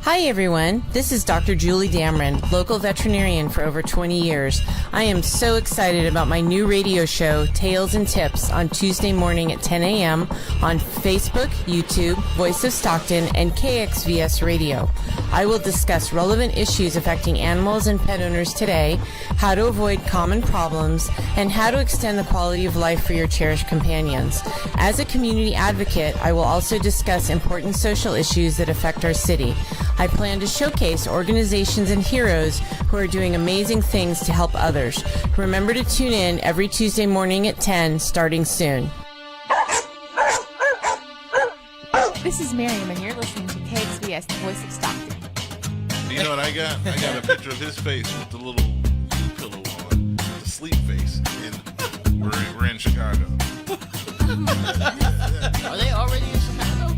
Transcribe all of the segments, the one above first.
Hi everyone, this is Dr. Julie Dameron, local veterinarian for over 20 years. I am so excited about my new radio show, Tales and Tips, on Tuesday morning at 10 a.m. on Facebook, YouTube, Voice of Stockton, and KXVS Radio. I will discuss relevant issues affecting animals and pet owners today, how to avoid common problems, and how to extend the quality of life for your cherished companions. As a community advocate, I will also discuss important social issues that affect our city. I plan to showcase organizations and heroes who are doing amazing things to help others. Remember to tune in every Tuesday morning at 10, starting soon. This is Miriam, and you're listening to KXVS, the Voice of Stockton. You know what I got? I got a picture of his face with the little pillow on, the sleep face, and we're in Chicago. Are they already in Chicago?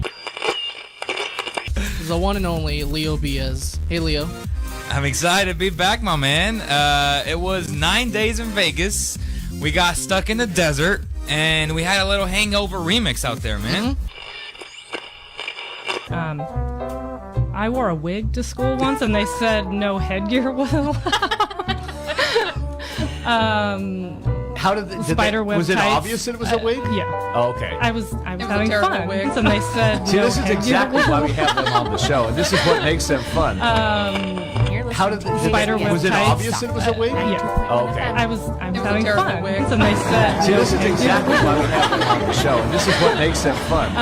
The one and only Leo Biaz. Hey, Leo. I'm excited to be back, my man. It was 9 days in Vegas. We got stuck in the desert, and we had a little hangover remix out there, man. I wore a wig to school once, and they said no headgear was allowed. How did spider web was it tights. Obvious that it was a wig? Yeah. Oh, okay. I was having fun. Wig. And they said See, no this is headgear exactly was why we have them on the show, and this is what makes them fun. How did spider web was it tights. obvious that it was a wig? Yeah. Oh, okay. I was having fun. And they said See, this is exactly why we have them on the show, and this is what makes them fun.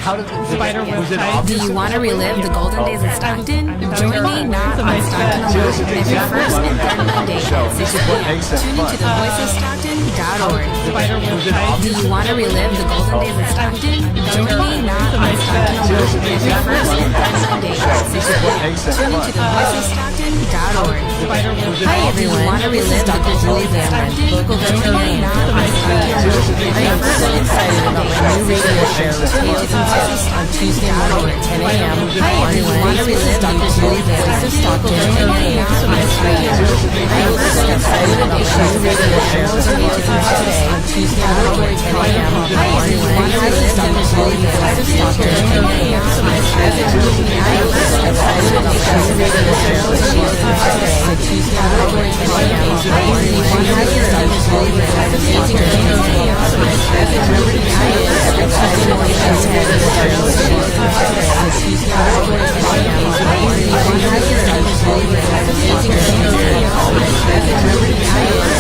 How did spider web was it tights. obvious? Do you want to relive the golden days of Stockton? Join me now on Stockton See, this is Alert every exactly first why we and third have them on the Monday show. at This 6 is what p.m. makes them Tune into fun. the voiceofstockton.org. Spider web Was it tights. Do you want to relive the golden days of Stockton? Join me now on Stockton Alert every first and third Monday at 6 p.m. Tune into the voiceofstockton.org. Hi everyone, this is Dr. Julie Dameron, local veterinarian for Stockton. I am so excited about my new radio show, Tales and Tips, on Tuesday morning at 10 a.m. Hi everyone, this is Dr. Julie Dameron, Stockton, and I am so excited. I am so excited about my new radio show, Tales and Tips, on Tuesday morning at 10 a.m. Hi everyone, this is Dr. Julie Dameron, Stockton, and I am so excited. I am so excited about my new radio show, Tales and Tips, on Tuesday morning at 10 a.m. Hi everyone, this is Dr. Julie Dameron, Stockton, and I am so excited. I am so excited about my new radio show, Tales and Tips, on Tuesday morning at 10 a.m. Hi everyone, this is Dr. Julie Dameron, Stockton, and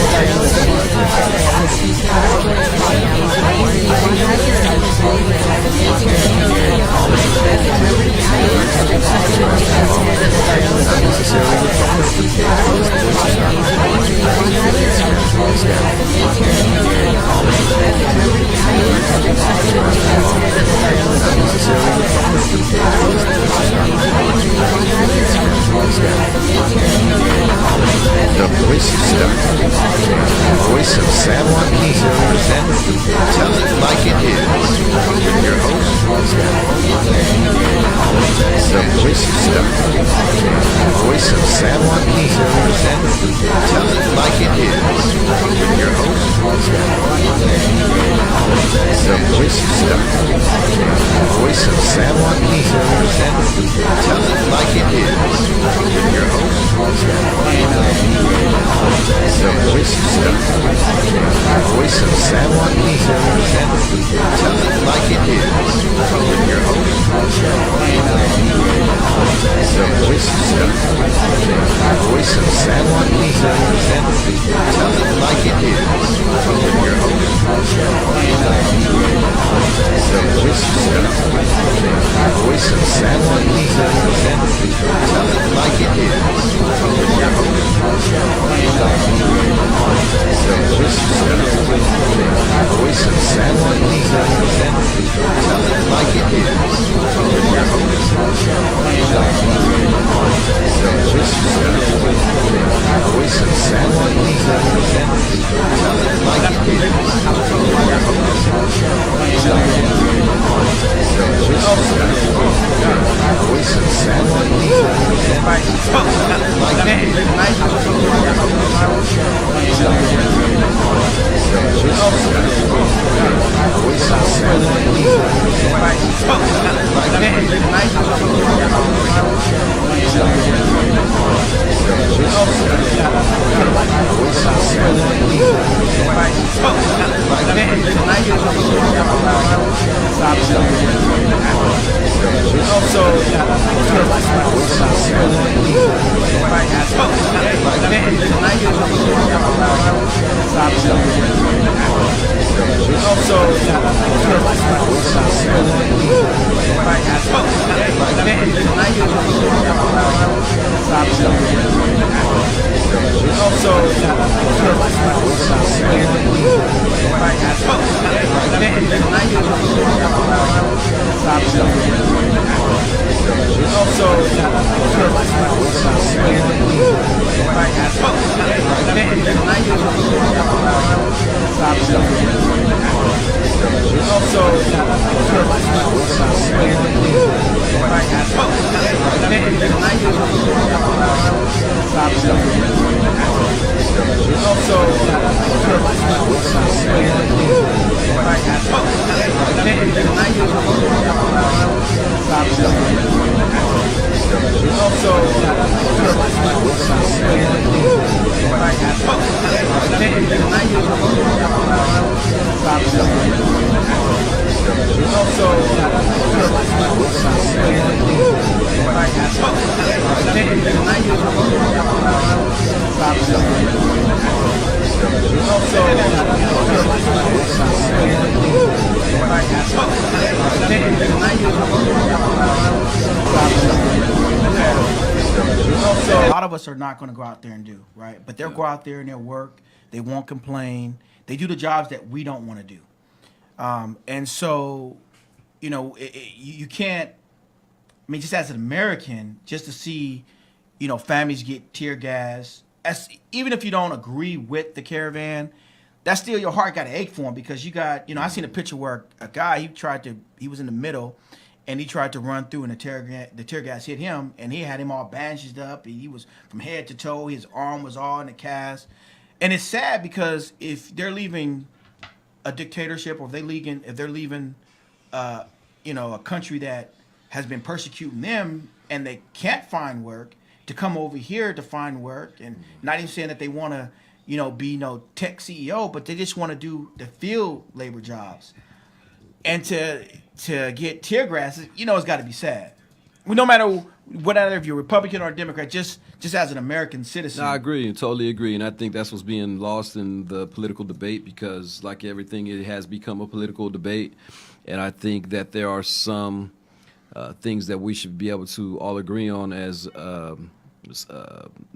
I am so excited. I am so excited about my new radio show, Tales and Tips, on Tuesday morning at 10 a.m. Hi everyone, this is Dr. Julie Dameron, Stockton, and I am so excited. I am so excited about my new radio show, Tales and Tips, on Tuesday morning at 10 a.m. Hi everyone, this is Dr. Julie Dameron, Stockton, and I am so excited. I am so excited about my new radio show, Tales and Tips, on Tuesday morning at 10 a.m. The Voice of Stockton, Voice of San Joaquin, presents Tell It Like It Is, with your host, The Voice of Stockton, Voice of San Joaquin, presents Tell It Like It Is, with your host, The Voice of Stockton, Voice of San Joaquin, presents Tell It Like It Is, with your host, The Voice of Stockton, Voice of San Joaquin, presents Tell It Like It Is, with your host, The Voice of Stockton, Voice of San Joaquin, presents Tell It Like It Is, with your host, The Voice of Stockton, Voice of San Joaquin, presents Tell It Like It Is, with your host, The Voice of Stockton, Voice of San Joaquin, presents Tell It Like It Is, with your host, The Voice of Stockton, Voice of San Joaquin, presents Tell It Like It Is, with your host, The Voice of Stockton, Voice of San Joaquin, presents Tell It Like It Is, with your host, The Voice of Stockton, voice of someone A lot of us are not going to go out there and do, right? But they'll go out there and they'll work. They won't complain. They do the jobs that we don't want to do. And so, you know, you can't, I mean, just as an American, just to see, you know, families get tear gas, even if you don't agree with the caravan, that's still your heart got to ache for them because you got, you know, I seen a picture where a guy, he was in the middle and he tried to run through and the tear gas hit him and he had him all bandaged up. He was from head to toe. His arm was all in a cast. And it's sad because if they're leaving a dictatorship or if they're leaving, you know, a country that has been persecuting them and they can't find work, to come over here to find work, and not even saying that they want to, you know, be no tech CEO, but they just want to do the field labor jobs. And to get tear gas, you know, it's got to be sad. Well, no matter whether if you're Republican or Democrat, just as an American citizen. No, I agree, totally agree, and I think that's what's being lost in the political debate because, like everything, it has become a political debate, and I think that there are some things that we should be able to all agree on as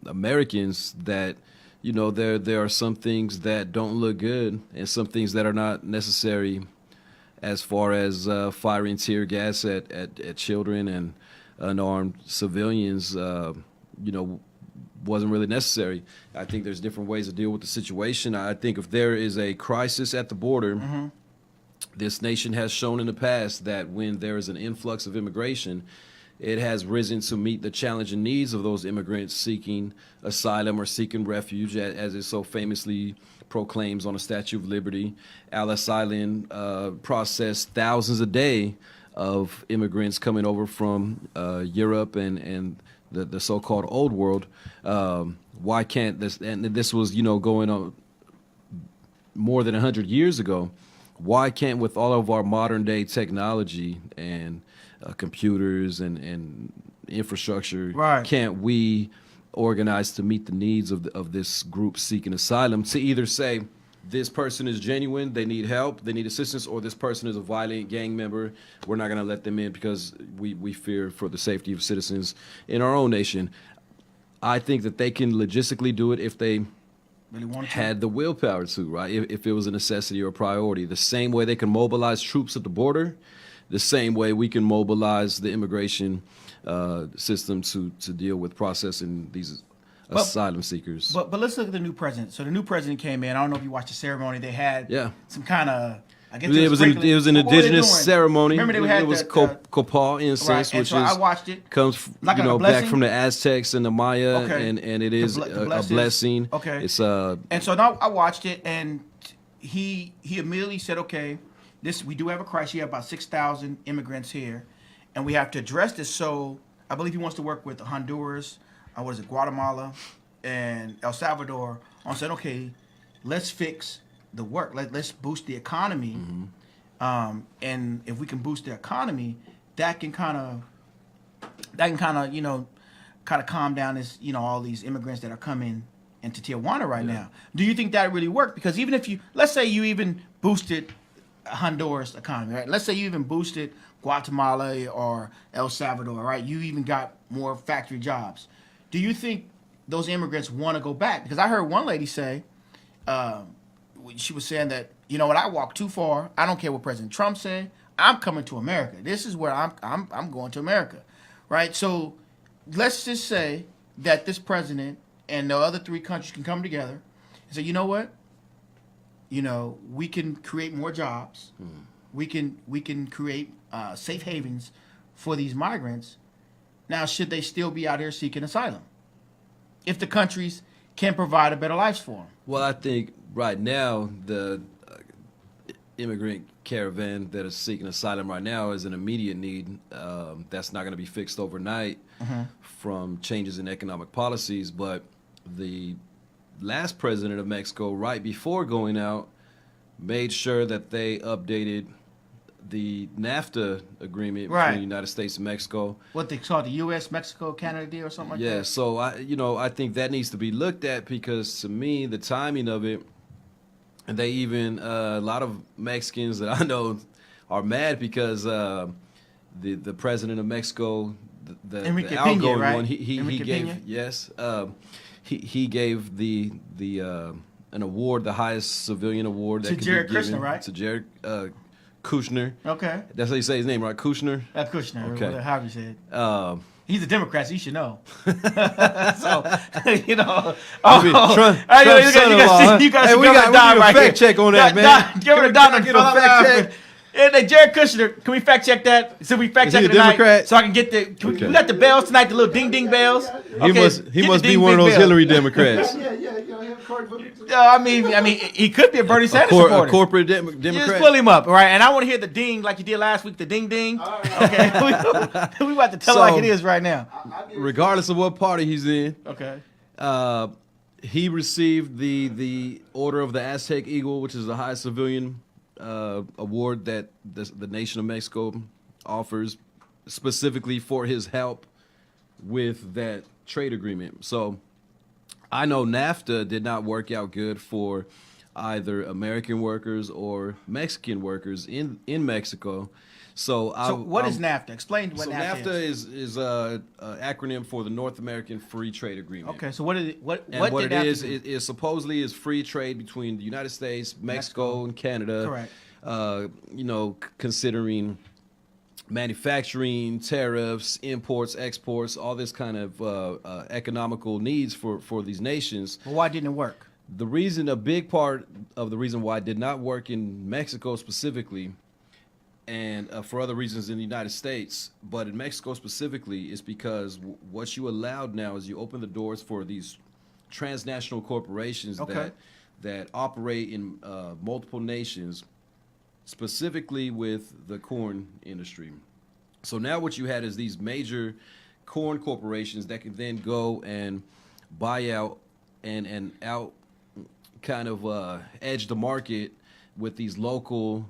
Americans that, you know, there are some things that don't look good and some things that are not necessary as far as firing tear gas at children and unarmed civilians, you know, wasn't really necessary. I think there's different ways to deal with the situation. I think if there is a crisis at the border, this nation has shown in the past that when there is an influx of immigration, it has risen to meet the challenging needs of those immigrants seeking asylum or seeking refuge, as it so famously proclaims on the Statue of Liberty. Asylum processed thousands a day of immigrants coming over from Europe and the so-called old world. Why can't this, and this was, you know, going on more than 100 years ago, why can't, with all of our modern day technology and computers and infrastructure, can't we organize to meet the needs of this group seeking asylum, to either say this person is genuine, they need help, they need assistance, or this person is a violent gang member, we're not going to let them in because we fear for the safety of citizens in our own nation. I think that they can logistically do it if they really had the willpower to, right? If it was a necessity or a priority. The same way they can mobilize troops at the border, the same way we can mobilize the immigration system to deal with processing these asylum seekers. But let's look at the new president. So the new president came in. I don't know if you watched the ceremony. They had some kind of, I guess it was an indigenous ceremony. Remember it was copal incense, which I watched it. Comes like back from the Aztecs and the Maya, and it is a blessing. Okay. It's and so now I watched it, and he immediately said, okay, we do have a crisis. You have about 6,000 immigrants here, and we have to address this. So I believe he wants to work with Honduras, Guatemala, and El Salvador on saying, okay, let's fix the work. Let's boost the economy. And if we can boost the economy, that can kind of calm down this, all these immigrants that are coming into Tijuana right now. Do you think that really worked? Because even if let's say you even boosted Honduras economy, right? Let's say you even boosted Guatemala or El Salvador, right? You even got more factory jobs. Do you think those immigrants want to go back? Because I heard one lady say, she was saying that, when I walk too far, I don't care what President Trump said. I'm coming to America. This is where I'm going to America, right? So let's just say that this president and the other 3 countries can come together and say, you know what? We can create more jobs. We can create safe havens for these migrants. Now, should they still be out here seeking asylum if the countries can provide a better life for them? Well, I think right now the immigrant caravan that is seeking asylum right now is an immediate need. That's not going to be fixed overnight from changes in economic policies. But the last president of Mexico, right before going out, made sure that they updated the NAFTA agreement between the United States and Mexico. What they call the U.S. Mexico Canada deal or something like that. Yeah, so I think that needs to be looked at, because to me the timing of it, and they even a lot of Mexicans that I know are mad because the president of Mexico, the outgoing one, he gave he gave the an award, the highest civilian award that could be given to Jared Kushner. Okay. That's how you say his name, right? Kushner? Kushner, okay. However you say it. He's a Democrat, so you should know. So, Trump son-in-law. You guys we got a fact check on that, man. Give it a Don. Get a fact check. Hey, Jared Kushner, can we fact check that? So we fact check it tonight, Democrat? so I can get the. We got the bells tonight, the little ding ding bells. He must be one of those Hillary Democrats. I mean, he could be a Bernie Sanders supporter. A corporate Democrat. Just pull him up, all right? And I want to hear the ding like you did last week, the ding ding. Okay, we about to tell it like it is right now. Regardless of what party he's in, okay. He received the Order of the Aztec Eagle, which is the highest civilian award that the nation of Mexico offers, specifically for his help with that trade agreement. So I know NAFTA did not work out good for either American workers or Mexican workers in Mexico. So what is NAFTA? Explain what NAFTA is. NAFTA is an acronym for the North American Free Trade Agreement. Okay, so what is it? What it is, it is supposedly is free trade between the United States, Mexico, and Canada. Correct. Considering manufacturing, tariffs, imports, exports, all this kind of economical needs for these nations. Well, why didn't it work? A big part of the reason why it did not work in Mexico specifically, and for other reasons in the United States, but in Mexico specifically, is because what you allowed now is you open the doors for these transnational corporations that operate in multiple nations, specifically with the corn industry. So now what you had is these major corn corporations that can then go and buy out and out kind of edge the market with these local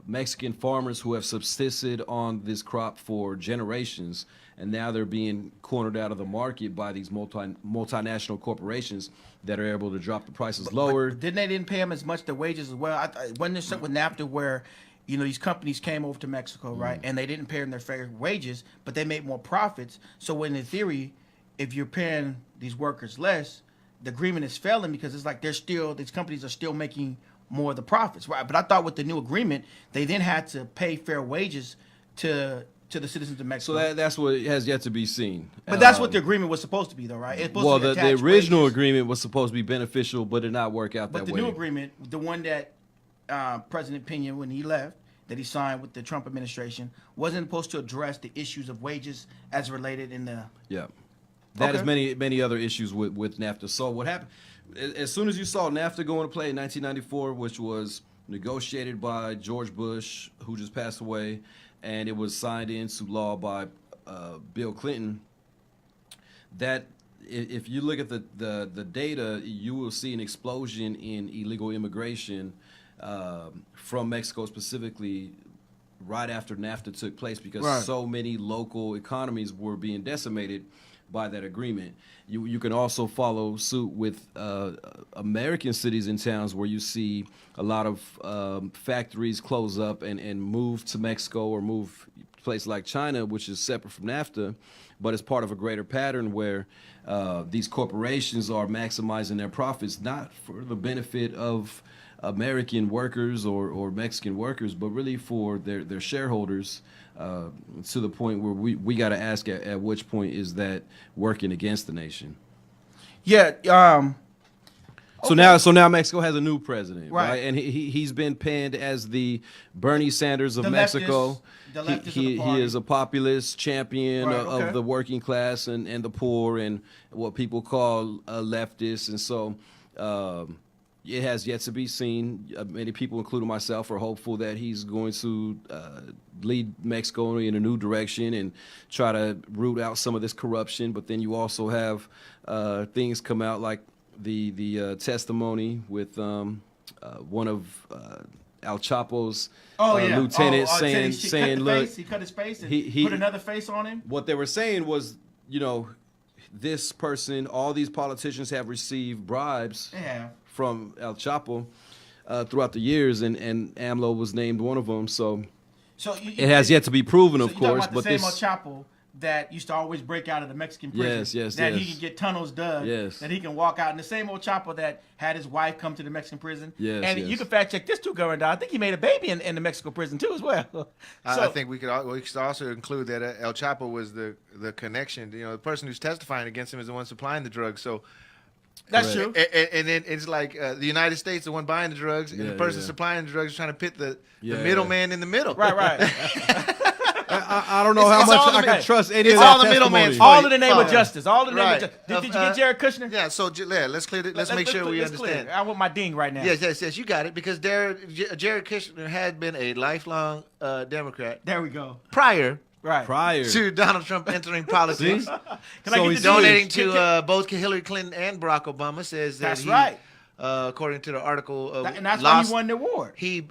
Mexican farmers who have subsisted on this crop for generations, and now they're being cornered out of the market by these multinational corporations that are able to drop the prices lower. But didn't pay them as much the wages as well? Wasn't there something with NAFTA where these companies came over to Mexico, right, and they didn't pay them their fair wages, but they made more profits? So when in theory, if you're paying these workers less, the agreement is failing because it's like these companies are still making more of the profits, right? But I thought with the new agreement, they then had to pay fair wages to the citizens of Mexico. So that's what has yet to be seen. But that's what the agreement was supposed to be, though, right? The original agreement was supposed to be beneficial, but did not work out that way. But the new agreement, the one that President Pena, when he left, that he signed with the Trump administration, wasn't supposed to address the issues of wages as related in the... Yeah. That is many other issues with NAFTA. So what happened, as soon as you saw NAFTA go into play in 1994, which was negotiated by George Bush, who just passed away, and it was signed into law by Bill Clinton. That if you look at the data, you will see an explosion in illegal immigration from Mexico specifically right after NAFTA took place, because so many local economies were being decimated by that agreement. You can also follow suit with American cities and towns where you see a lot of factories close up and move to Mexico or move to a place like China, which is separate from NAFTA, but it's part of a greater pattern where these corporations are maximizing their profits, not for the benefit of American workers or Mexican workers, but really for their shareholders, to the point where we got to ask at which point is that working against the nation. Yeah. So now Mexico has a new president, right? And he's been panned as the Bernie Sanders of Mexico. He is a populist champion of the working class and the poor and what people call leftists, and so. It has yet to be seen. Many people, including myself, are hopeful that he's going to lead Mexico in a new direction and try to root out some of this corruption. But then you also have things come out like the testimony with one of Al Chapo's lieutenants saying, look, he cut his face and put another face on him. What they were saying was, this person, all these politicians have received bribes. Yeah. From El Chapo throughout the years, and AMLO was named one of them. So it has yet to be proven, of course. But the same El Chapo that used to always break out of the Mexican prison, he can get tunnels dug, that he can walk out, and the same old Chapo that had his wife come to the Mexican prison. You can fact check this too, Governor. I think he made a baby in the Mexico prison too as well. I think we could also include that El Chapo was the connection. The person who's testifying against him is the one supplying the drugs. So. That's true. And then it's like the United States, the one buying the drugs, and the person supplying the drugs is trying to pit the middleman in the middle. Right. I don't know how much I can trust any of that. It's all the middleman. All in the name of justice. All in the name of justice. Did you get Jared Kushner? Yeah. So let's clear it. Let's make sure we understand. I want my ding right now. Yes. You got it, because Jared Kushner had been a lifelong Democrat. There we go. Prior prior to Donald Trump entering politics. So he's donating to both Hillary Clinton and Barack Obama. Says that that's right. According to the article, and that's why he won the award. He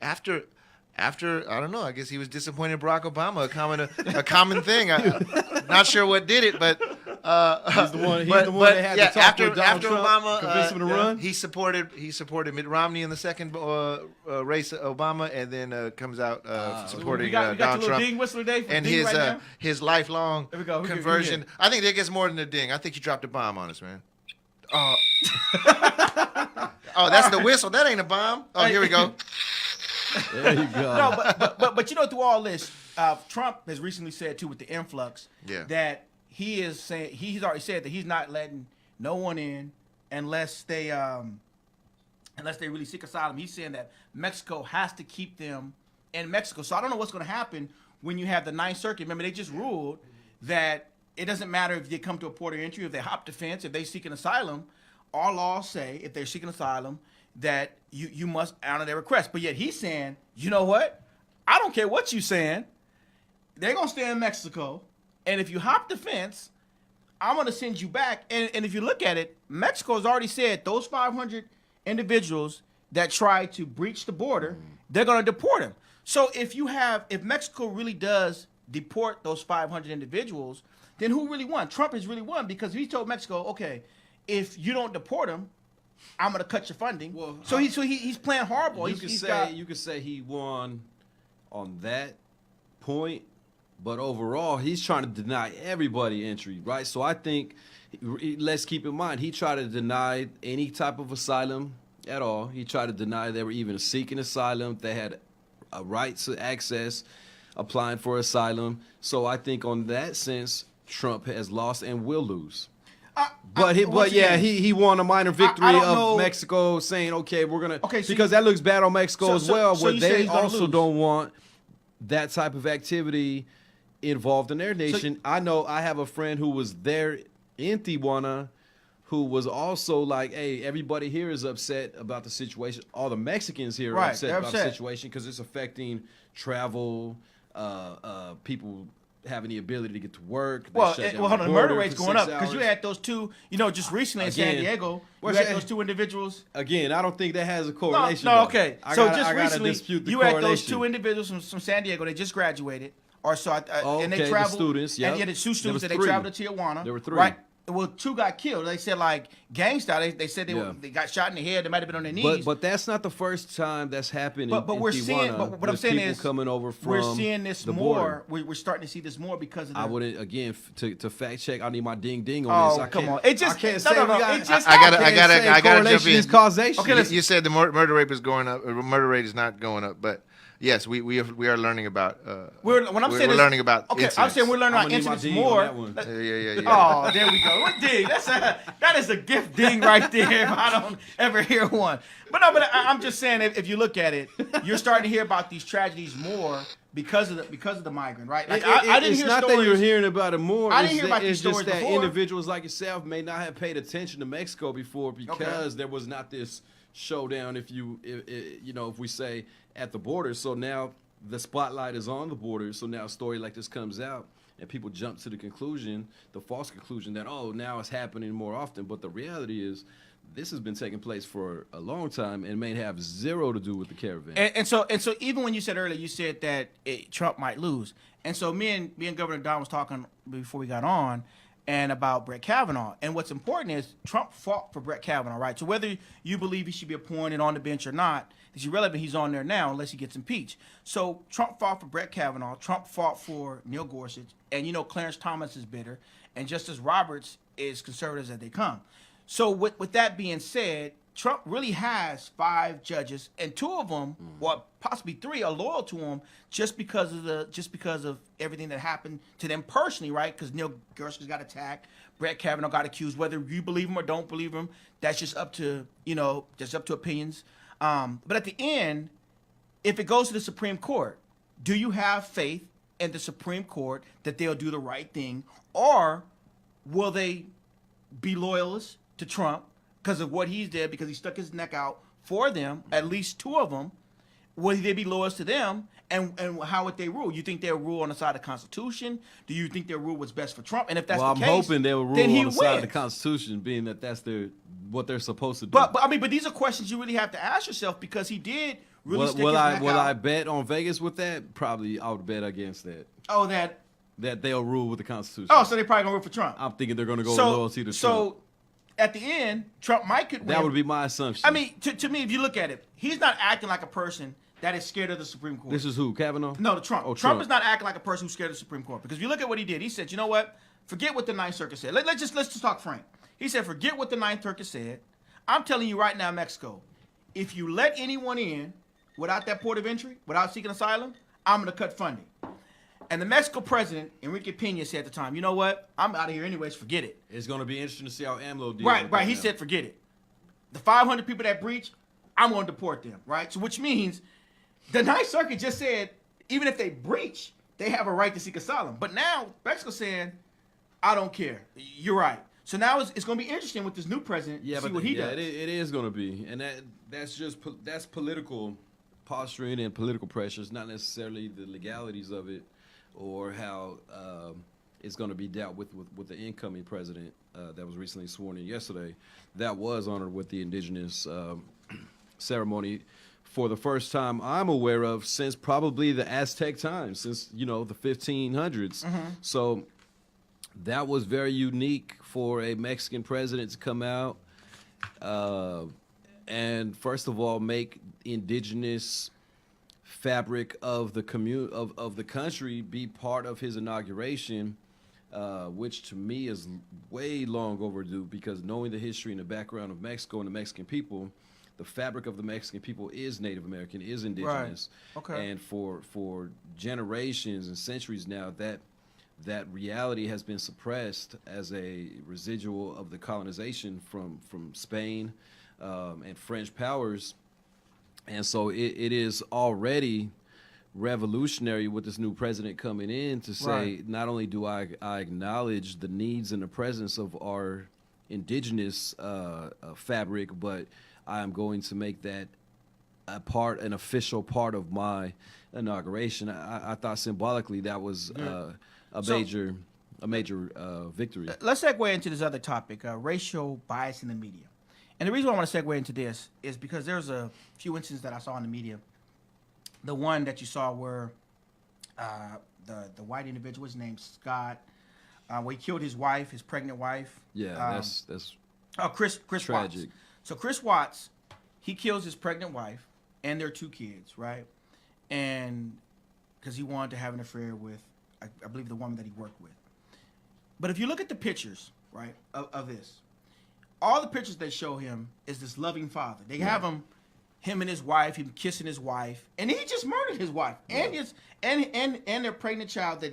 after I don't know. I guess he was disappointed in Barack Obama. A common thing. Not sure what did it, but he's the one that had to talk with Donald Trump, Obama, convince him to run. He supported Mitt Romney in the second race, Obama, and then comes out supporting Donald Trump. Little ding whistler day and ding his lifelong conversion. I think that gets more than a ding. I think you dropped a bomb on us, man. Oh, that's the whistle. That ain't a bomb. Oh, here we go. There you go. No, but through all this, Trump has recently said too with the influx that he's already said that he's not letting no one in unless they really seek asylum. He's saying that Mexico has to keep them in Mexico. So I don't know what's going to happen when you have the Ninth Circuit. Remember, they just ruled that it doesn't matter if they come to a port of entry, if they hop the fence, if they seek an asylum. Our laws say if they're seeking asylum that you must honor their request. But yet he's saying, you know what? I don't care what you're saying. They're going to stay in Mexico. And if you hop the fence, I'm going to send you back. And if you look at it, Mexico has already said those 500 individuals that try to breach the border, they're going to deport them. So if Mexico really does deport those 500 individuals, then who really won? Trump has really won, because he told Mexico, okay, if you don't deport them, I'm going to cut your funding. Well, so he's playing hardball. You could say he won on that point, but overall he's trying to deny everybody entry, right? So I think let's keep in mind he tried to deny any type of asylum at all. He tried to deny they were even seeking asylum. They had a right to access applying for asylum. So I think on that sense, Trump has lost and will lose. He won a minor victory of Mexico saying, okay, we're going to, because that looks bad on Mexico as well, where they also don't want that type of activity involved in their nation. I know I have a friend who was there in Tijuana who was also like, hey, everybody here is upset about the situation. All the Mexicans here are Right, upset they're about the upset. situation because it's affecting travel, people having the ability to get to work. They Well, shut down hold on, the border murder for rate's going 6 up because you hours. had those two, just recently in San Again, Diego, you what's had that? those two individuals. Again, I don't think that has a correlation. No, though. okay. I So gotta- just I gotta recently, dispute the you had those correlation. two individuals from San Diego. They just graduated, or so, and they Okay, the traveled. students, yep. And you had the two There students was that they 3. traveled to Tijuana. There were 3. Right. Well, 2 got killed. They said like gang style. They said Yeah. they got shot in the head. They might have been on their knees. But that's not the first time that's happened. But in we're Tijuana seeing. But what I'm with saying people is, coming over from we're seeing this the more. border. We're starting to see this more because of. I The, wouldn't again to fact check. I need my ding ding on Oh, this. I come can't- on. It just- I can't no, say no, no, we got. it just- I gotta can't say jump correlation in. is causation. Okay, You said the murder rate is going up. Murder rate is not going up, but yes, we are learning about. When I'm saying we're is- learning about. Okay, I'm incidents. saying we're learning I'm about gonna need my incidents ding on more. that one. Yeah. Oh, there we go. What ding? That is a gift ding right there. If I don't ever hear one. But I'm just saying if you look at it, you're starting to hear about these tragedies more because of the migrant, right? Like I didn't it's hear not stories. that you're hearing about it more. I It's didn't hear that- about these it's just stories that before. individuals like yourself may not have paid attention to Mexico before because there was not this showdown. If we say at the border, so now the spotlight is on the border. So now a story like this comes out. And people jump to the conclusion, the false conclusion that, now it's happening more often. But the reality is this has been taking place for a long time and may have zero to do with the caravan. And so even when you said earlier, you said that Trump might lose. And so me and Governor Don was talking before we got on and about Brett Kavanaugh. And what's important is Trump fought for Brett Kavanaugh, right? So whether you believe he should be appointed on the bench or not, it's irrelevant. He's on there now unless he gets impeached. So Trump fought for Brett Kavanaugh. Trump fought for Neil Gorsuch. And, Clarence Thomas is bitter. And Justice Roberts is conservative as they come. So with that being said, Trump really has 5 judges, and 2 of them, or possibly 3, are loyal to him just because of everything that happened to them personally, right? Because Neil Gorsuch got attacked, Brett Kavanaugh got accused. Whether you believe him or don't believe him, that's just up to opinions. But at the end, if it goes to the Supreme Court, do you have faith in the Supreme Court that they'll do the right thing, or will they be loyalists to Trump because of what he's did, because he stuck his neck out for them, at least 2 of them? Will they be loyalists to them, and how would they rule? You think they'll rule on the side of the Constitution? Do you think they'll rule what's best for Trump? And if that's I'm the case, hoping they will rule then he on the side of the wins. Constitution, being that that's what they're supposed to do. But these are questions you really have to ask yourself, because he did really stick his neck will out. I bet on Vegas with that? Probably I would bet against that. Oh, that they'll rule with the Constitution. Oh, so they probably gonna root for Trump. I'm thinking they're gonna go loyalty to Trump. So at the end, Trump might could win. That would be my assumption. I mean, to me, if you look at it, he's not acting like a person that is scared of the Supreme Court. This is who? Kavanaugh? No, Trump. Oh, Trump is not acting like a person who's scared of the Supreme Court. Because if you look at what he did, he said, you know what? Forget what the Ninth Circuit said. Let's just talk frank. He said, forget what the Ninth Circuit said. I'm telling you right now, Mexico, if you let anyone in without that port of entry, without seeking asylum, I'm going to cut funding. And the Mexico president, Enrique Peña, said at the time, you know what? I'm out of here anyways. Forget it. It's going to be interesting to see how AMLO deals Right. with that He now. said, forget it. The 500 people that breach, I'm going to deport them, right? So which means the Ninth Circuit just said, even if they breach, they have a right to seek asylum. But now Mexico's saying, I don't care. You're right. So now it's going to be interesting with this new president to see what he does. It is going to be. And that's political posturing and political pressures, not necessarily the legalities of it or how it's going to be dealt with the incoming president that was recently sworn in yesterday. That was honored with the indigenous ceremony for the first time I'm aware of since probably the Aztec times, since, the 1500s. So that was very unique for a Mexican president to come out and, first of all, make indigenous fabric of the of the country be part of his inauguration, which to me is way long overdue, because knowing the history and the background of Mexico and the Mexican people, the fabric of the Mexican people is Native American, is indigenous. Right. Okay. And for generations and centuries now, that reality has been suppressed as a residual of the colonization from Spain and French powers. And so it is already revolutionary with this new president coming in to say, not only do I acknowledge the needs and the presence of our indigenous fabric, but I am going to make that an official part of my inauguration. I thought symbolically that was a major victory. Let's segue into this other topic, racial bias in the media. And the reason why I want to segue into this is because there's a few instances that I saw in the media. The one that you saw where the white individual, his name's Scott, where he killed his wife, his pregnant wife. Yeah, that's Chris tragic. Watts. So Chris Watts, he kills his pregnant wife and their 2 kids, right? And because he wanted to have an affair with, I believe, the woman that he worked with. But if you look at the pictures, right, of this, all the pictures they show him is this loving father. They have him and his wife, him kissing his wife, and he just murdered his wife and his and their pregnant child that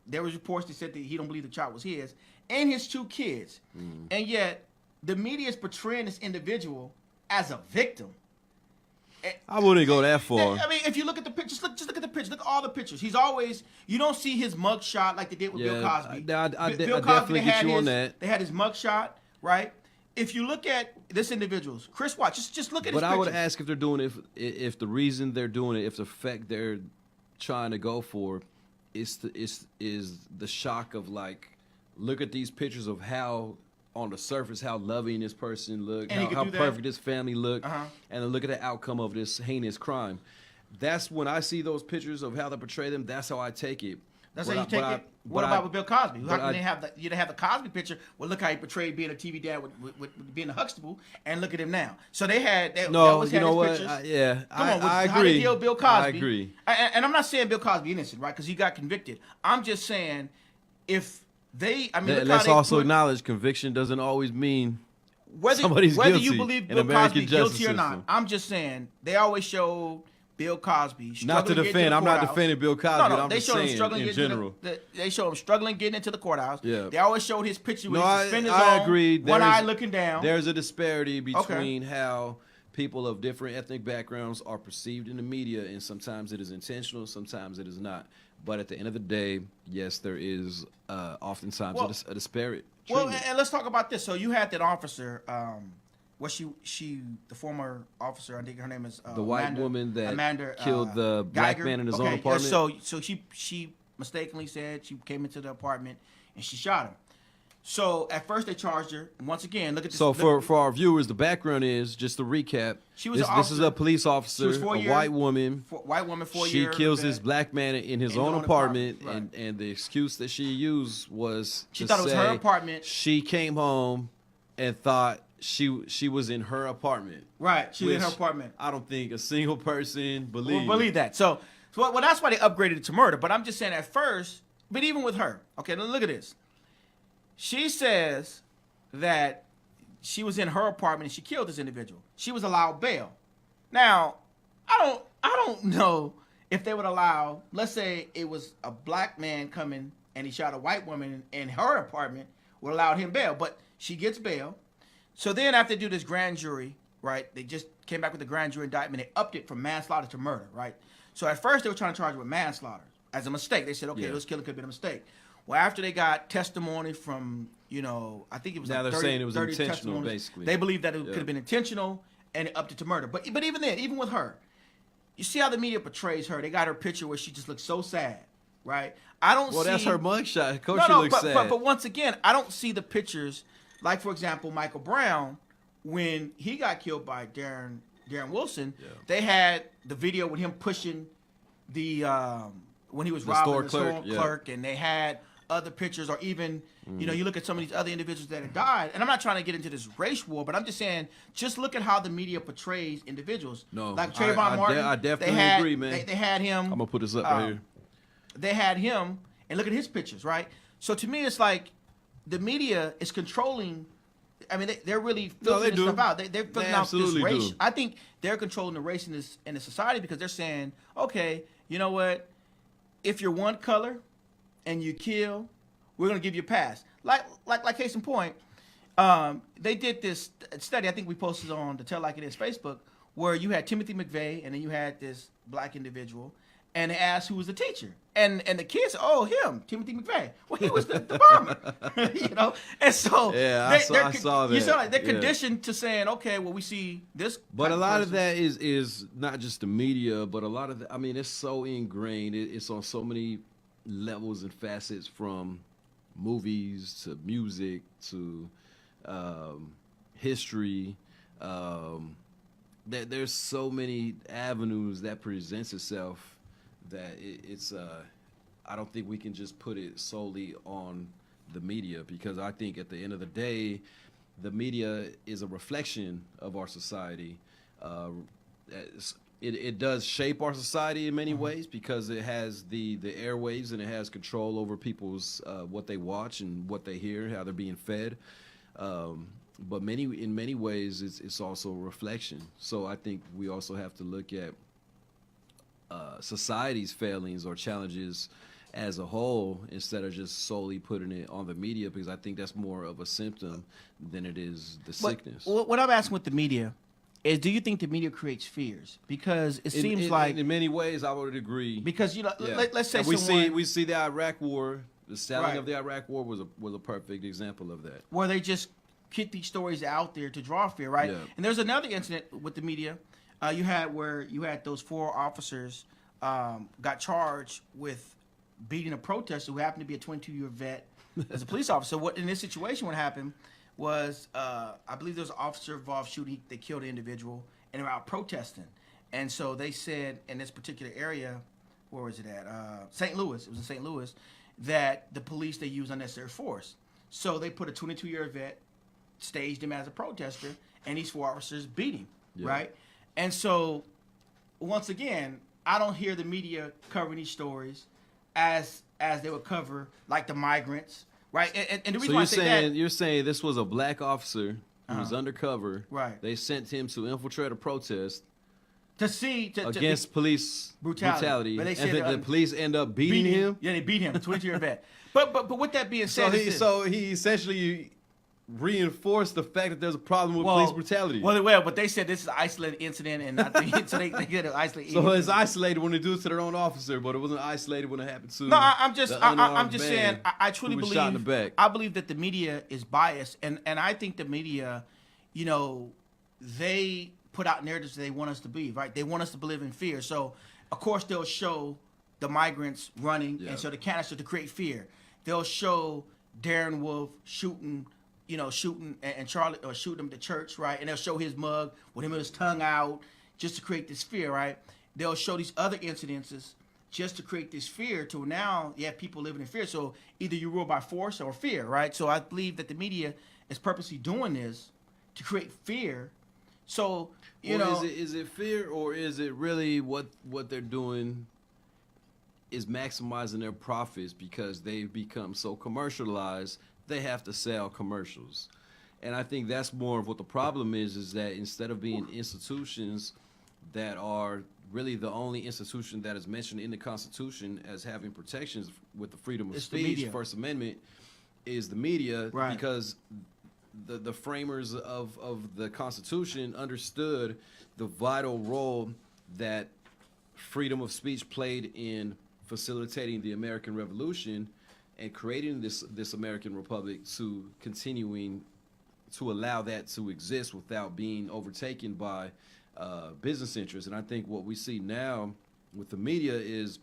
there was reports that said that he don't believe the child was his, and his 2 kids. And yet the media is portraying this individual as a victim. I wouldn't go that far. I mean, if you look at the pictures, just look at the pictures. Look at all the pictures. He's always, you don't see his mug shot like they did with Bill Cosby. I definitely get you on that. They had his mug shot, right? If you look at this individual's, Chris Watts, just look at his pictures. But I would ask if they're doing it, if the reason they're doing it, if the effect they're trying to go for is the shock of, like, look at these pictures of how, on the surface, how loving this person looked, how perfect this family looked, and then look at the outcome of this heinous crime. That's when I see those pictures of how they portray them, that's how I take it. That's how you take it? What about with Bill Cosby? How can you didn't have the Cosby picture? Well, look how he portrayed being a TV dad with being a Huxtable, and look at him now. So they always had his pictures. I agree. How they deal with Bill Cosby. I agree. And I'm not saying Bill Cosby innocent, right? Because he got convicted. I'm just saying if they, let's also acknowledge conviction doesn't always mean somebody's whether guilty you believe in Bill American Cosby justice guilty or not. system. I'm just saying they always show Bill Cosby not to defend. I'm not defending Bill Cosby. No, I'm they just showed him saying struggling in general. They showed him struggling getting into the courthouse. Yeah. They always showed his picture with No, his suspenders I on, agree. one eye looking down. There's a disparity between how people of different ethnic backgrounds are perceived in the media, and sometimes it is intentional, sometimes it is not. But at the end of the day, yes, there is oftentimes a disparate treatment. Well, and let's talk about this. So you had that officer, the former officer, I think her name is the white woman that killed the Geiger. black man in his own apartment. So she mistakenly said she came into the apartment and she shot him. So at first they charged her. And once again, look at this. So for our viewers, the background is just to recap. This is a police officer, white woman. White woman, 4 years. She kills this black man in his own apartment, right. and the excuse that she used was she thought it was her apartment. She came home and thought she was in her apartment. Right, she was in her apartment. I don't think a single person believe that. So that's why they upgraded it to murder. But I'm just saying at first, but even with her, okay, look at this. She says that she was in her apartment and she killed this individual. She was allowed bail. Now, I don't know if they would allow, let's say it was a black man coming and he shot a white woman in her apartment, would allow him bail. But she gets bail. So then after they do this grand jury, right, they just came back with the grand jury indictment. They upped it from manslaughter to murder, right? So at first they were trying to charge her with manslaughter as a mistake. They said, okay, this killing could have been a mistake. Well, after they got testimony from, I think it was now like they're 30, saying it was 30 intentional, basically. They believe that it could have been intentional and it upped it to murder. But even then, even with her, you see how the media portrays her. They got her picture where she just looks so sad, right? I don't see. Well, that's her mugshot. Coach, she looks sad. But once again, I don't see the pictures. Like, for example, Michael Brown, when he got killed by Darren Wilson, they had the video with him pushing the when he was robbing the store clerk, and they had other pictures, or even you look at some of these other individuals that had died. And I'm not trying to get into this race war, but I'm just saying, just look at how the media portrays individuals. No, like Trayvon Martin. I definitely agree, man. They had him. I'm gonna put this up right here. They had him, and look at his pictures, right? So to me, it's like the media is controlling. I mean, they're really filtering this stuff out. They're filtering out this race. I think they're controlling the race in the society, because they're saying, okay, you know what? If you're one color and you kill, we're gonna give you a pass. Like case in point, they did this study. I think we posted on the Tell Like It Is Facebook, where you had Timothy McVeigh and then you had this black individual, and they asked who was the teacher. And the kids said, oh, him, Timothy McVeigh. Well, he was the bomber, you know. And so I saw that. You saw like they're conditioned to saying, okay, well, we see this. But a lot of that is not just the media, but a lot of I mean, it's so ingrained. It's on so many levels and facets, from movies to music to history. There's so many avenues that presents itself that it's I don't think we can just put it solely on the media, because I think at the end of the day, the media is a reflection of our society. It does shape our society in many ways, because it has the airwaves, and it has control over people's what they watch and what they hear, how they're being fed. But in many ways, it's also a reflection. So I think we also have to look at society's failings or challenges as a whole, instead of just solely putting it on the media, because I think that's more of a symptom than it is the sickness. What I'm asking with the media is, do you think the media creates fears? Because it seems like in many ways I would agree. Because let's say we see the Iraq War, the selling of the Iraq War was a perfect example of that. Where they just get these stories out there to draw fear, right? Yeah. And there's another incident with the media you had those 4 officers got charged with beating a protester who happened to be a 22-year vet as a police officer. So in this situation, what happened was, I believe there was an officer involved shooting. They killed an individual, and they were out protesting. And so they said in this particular area, where was it at? St. Louis. It was in St. Louis, that the police, they used unnecessary force. So they put a 22-year vet, staged him as a protester, and these 4 officers beat him, right? And so, once again, I don't hear the media covering these stories as they would cover, like, the migrants, right? And the reason why I say that, you're saying this was a black officer who was undercover. Right. They sent him to infiltrate a protest against police brutality. But they and said the police end up beating him. Yeah, they beat him, 22-year vet. But with that being said, so he essentially reinforced the fact that there's a problem with police brutality. But they said this is an isolated incident, and I think so they get an isolated. So it's isolated when they do it to their own officer, but it wasn't isolated when it happened to. No, I'm just saying. I truly believe. Shot in the back. I believe that the media is biased, and I think the media, they put out narratives that they want us to believe. Right? They want us to believe in fear. So of course they'll show the migrants running, and so the canister to create fear. They'll show Darren Wolf shooting and Charlie, or shooting him at the church, right? And they'll show his mug with him with his tongue out, just to create this fear, right? They'll show these other incidences just to create this fear, to now you have people living in fear. So either you rule by force or fear, right? So I believe that the media is purposely doing this to create fear. So, is it fear, or is it really what they're doing is maximizing their profits, because they've become so commercialized they have to sell commercials? And I think that's more of what the problem is that instead of being institutions that are really the only institution that is mentioned in the Constitution as having protections with the freedom of speech, First Amendment, is the media, right? Because the framers of the Constitution understood the vital role that freedom of speech played in facilitating the American Revolution and creating this American Republic, to continuing to allow that to exist without being overtaken by business interests. And I think what we see now with the media is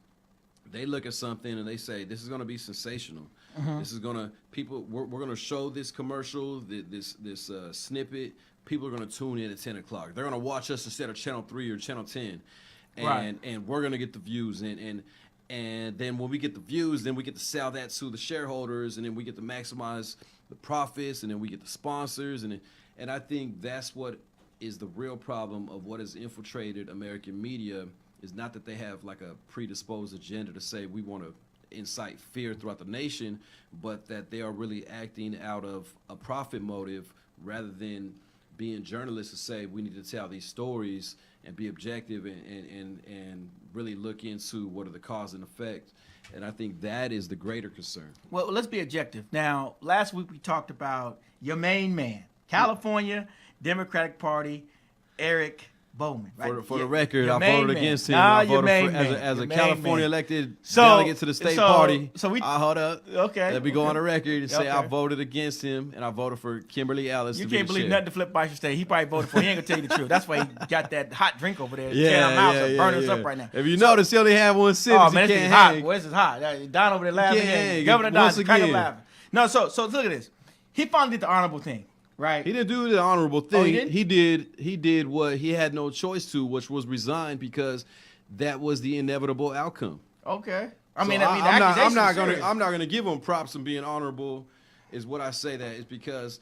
they look at something and they say, this is going to be sensational. This is going to, we're going to show this commercial, this snippet. People are going to tune in at 10 o'clock. They're going to watch us instead of Channel 3 or Channel 10. And we're going to get the views. And then when we get the views, then we get to sell that to the shareholders, and then we get to maximize the profits, and then we get the sponsors. And I think that's what is the real problem of what has infiltrated American media, is not that they have like a predisposed agenda to say we want to incite fear throughout the nation, but that they are really acting out of a profit motive rather than being journalists to say we need to tell these stories and be objective and really look into what are the cause and effect. And I think that is the greater concern. Well, let's be objective. Now, last week we talked about your main man, California Democratic Party, Eric Bowman. Right? For the record, Your I main voted man. against him. Nah, I your voted main for, man. as a Your main California man. elected So- delegate to the state party. So hold up. Okay. Let me go on the record and say I Okay. voted against him, and I voted for Kimberly Ellis. You to be can't the believe chair. nothing to Flip Bison say. He probably voted for. He ain't gonna tell you the truth. That's why he got that hot drink over there. tearing our mouths up, burning us up right now. If you notice, he only had one sip. Oh he man, this can't is hot. hang. Boy, this is hot. Don over there laughing. Can't hang. Governor Don Once is cracking up again. laughing. No, so look at this. He finally did the honorable thing, right? He didn't do the honorable thing. he didn't? He did what he had no choice to, which was resign because that was the inevitable outcome. Okay. I'm the not accusation's gonna serious. give him props and being honorable. Is what I say that is because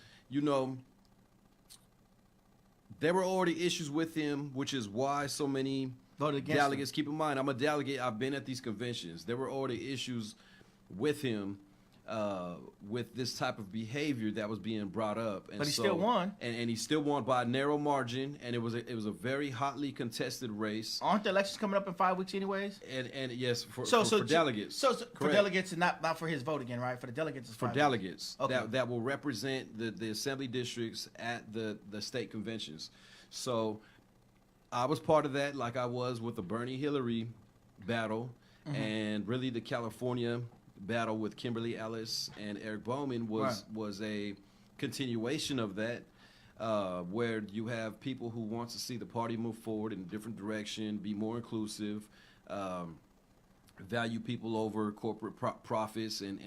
there were already issues with him, which is why so many Voted against delegates. Keep in mind, I'm a delegate. I've been at these conventions. There were already issues with him. With this type of behavior that was being brought up, and But he still won. and he still won by a narrow margin, and it was a very hotly contested race. Aren't the elections coming up in 5 weeks anyways? And yes, for delegates. So for Correct. delegates and not for his vote again, right? For the delegates, it's For 5 delegates weeks. Okay. that will represent the assembly districts at the state conventions. So I was part of that, like I was with the Bernie Hillary battle, and really the California battle with Kimberly Ellis and Eric Bowman was a continuation of that, where you have people who want to see the party move forward in a different direction, be more inclusive, value people over corporate profits and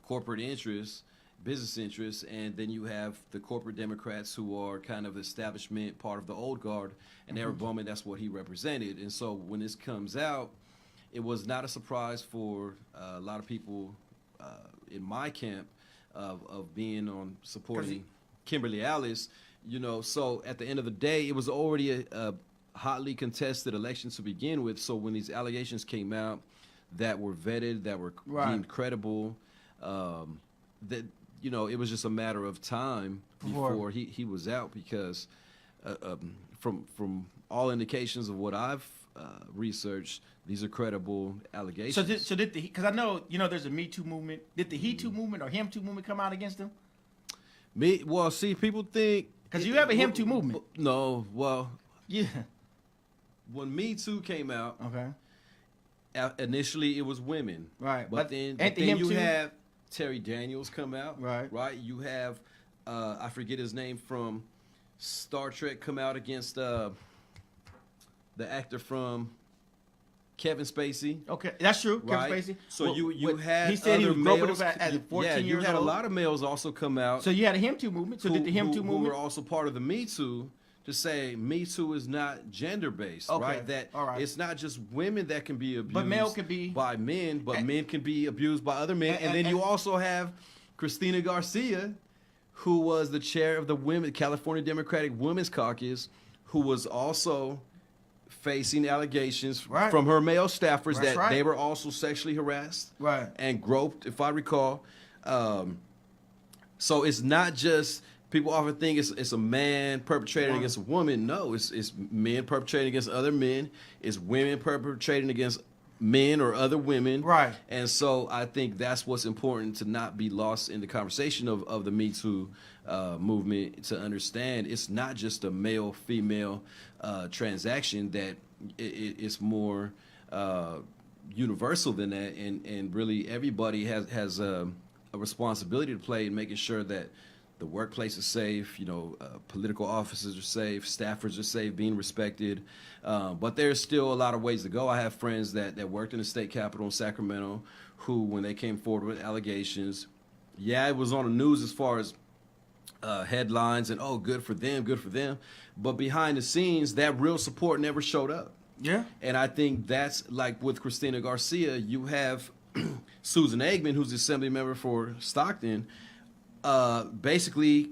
corporate interests, business interests, and then you have the corporate Democrats who are kind of establishment, part of the old guard, and Eric Bowman, that's what he represented. And so when this comes out, it was not a surprise for a lot of people in my camp of being on supporting Kimberly Ellis. So at the end of the day, it was already a hotly contested election to begin with. So when these allegations came out that were vetted, that were deemed credible, that it was just a matter of time before he was out because from all indications of what I've researched, these are credible allegations. So did because I know there's a Me Too movement. Did the He Too movement or Him Too movement come out against him? See, people think because you have a Him Too movement. No, well, yeah. When Me Too came out, okay. Initially it was women, right? But then you have Terry Daniels come out, right? You have I forget his name from Star Trek come out against the actor from Kevin Spacey. Okay, that's true. Right? Kevin Spacey. So you had he said he was males, groping him at 14 years old. you had a lot of males also come out. So you had a Him Too movement. So did the Him Too movement? Who were also part of the Me Too to say Me Too is not gender based, right? That it's not just women that can be abused, but male can be by men, but men can be abused by other men. And then you also have Christina Garcia, who was the chair of the California Democratic Women's Caucus, who was also facing allegations from her male staffers that they were also sexually harassed and groped, if I recall. So it's not just people often think it's a man perpetrating against a woman. No, it's men perpetrating against other men. It's women perpetrating against men or other women. Right. And so I think that's what's important to not be lost in the conversation of the Me Too movement, to understand it's not just a male-female transaction, that it's more universal than that, and really everybody has a responsibility to play in making sure that the workplace is safe, political officers are safe, staffers are safe, being respected. But there's still a lot of ways to go. I have friends that worked in the state capitol in Sacramento who, when they came forward with allegations, it was on the news as far as headlines and, oh, good for them. But behind the scenes, that real support never showed up. Yeah. And I think that's like with Christina Garcia, you have Susan Eggman, who's the assembly member for Stockton, basically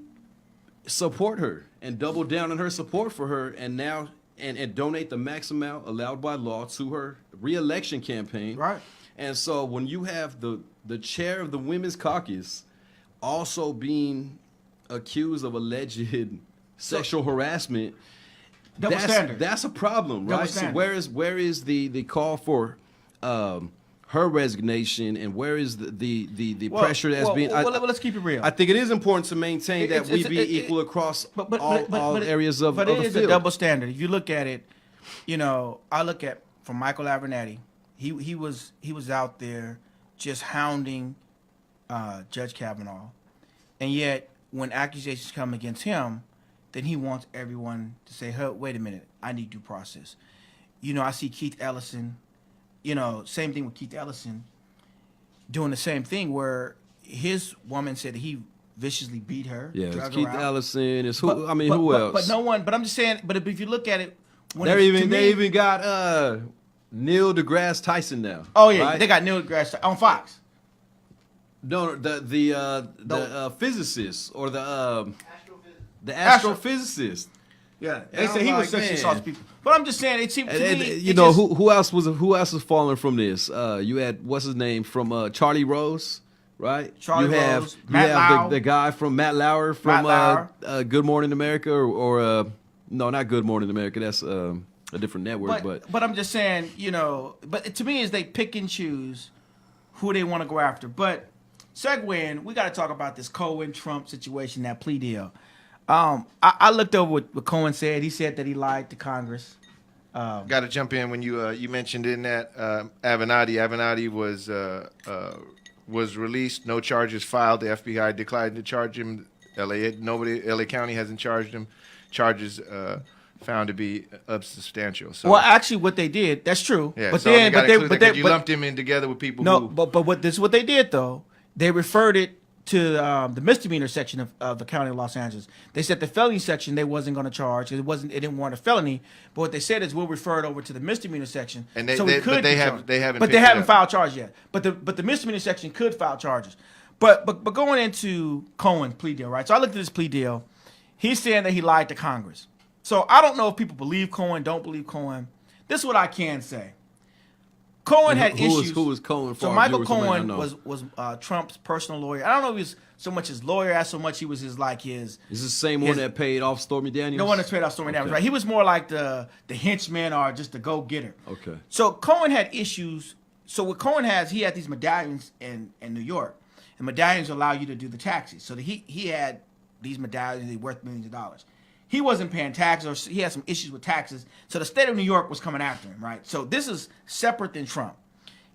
support her and double down on her support for her, and now and donate the max amount allowed by law to her re-election campaign. Right. And so when you have the chair of the Women's Caucus also being accused of alleged sexual harassment, that's a problem, right? So where is the call for her resignation, and where is the pressure that's being? Let's keep it real. I think it is important to maintain that we be equal across all areas of the field. But it is a double standard. If you look at it, I look at from Michael Avenatti. He was out there just hounding Judge Kavanaugh, and yet when accusations come against him, then he wants everyone to say, "Hey, wait a minute, I need due process." I see Keith Ellison. Same thing with Keith Ellison doing the same thing where his woman said that he viciously beat her. Yeah, drug Keith her out. Ellison is who? Who else? But no one. But I'm just saying. But if you look at it, they even got Neil deGrasse Tyson now. Oh yeah, right? they got Neil deGrasse on Fox. No, the physicist or the astrophysicist. Yeah, they said he was sexually assaulting people. But I'm just saying, it seems to me. Who else was falling from this? You had what's his name from Charlie Rose, right? Charlie Rose. You have the guy from Matt Lauer from Good Morning America, or no, not Good Morning America. That's a different network. But I'm just saying, But to me, is they pick and choose who they want to go after. But segueing, we got to talk about this Cohen-Trump situation, that plea deal. I looked over what Cohen said. He said that he lied to Congress. Got to jump in when you mentioned in that Avenatti. Avenatti was released, no charges filed. The FBI declined to charge him. LA County hasn't charged him. Charges found to be unsubstantial. So, well, actually, what they did, that's true. Yeah, but so then, you lumped him in together with people. No, but this is what they did though. They referred it to the misdemeanor section of the County of Los Angeles. They said the felony section they wasn't going to charge. It didn't warrant a felony. But what they said is we'll refer it over to the misdemeanor section. And they haven't filed charges yet. But the misdemeanor section could file charges. But going into Cohen's plea deal, right? So I looked at this plea deal. He's saying that he lied to Congress. So I don't know if people believe Cohen, don't believe Cohen. This is what I can say. Cohen had issues. Who was Cohen? So Michael Cohen was Trump's personal lawyer. I don't know if he was so much his lawyer as so much he was his. Is this the same one that paid off Stormy Daniels? The one that paid off Stormy Daniels, right? He was more like the henchman or just the go-getter. Okay. So Cohen had issues. So what Cohen has, he had these medallions in New York, and medallions allow you to do the taxes. So he had these medallions worth millions of dollars. He wasn't paying taxes, or he had some issues with taxes. So the state of New York was coming after him, right? So this is separate than Trump.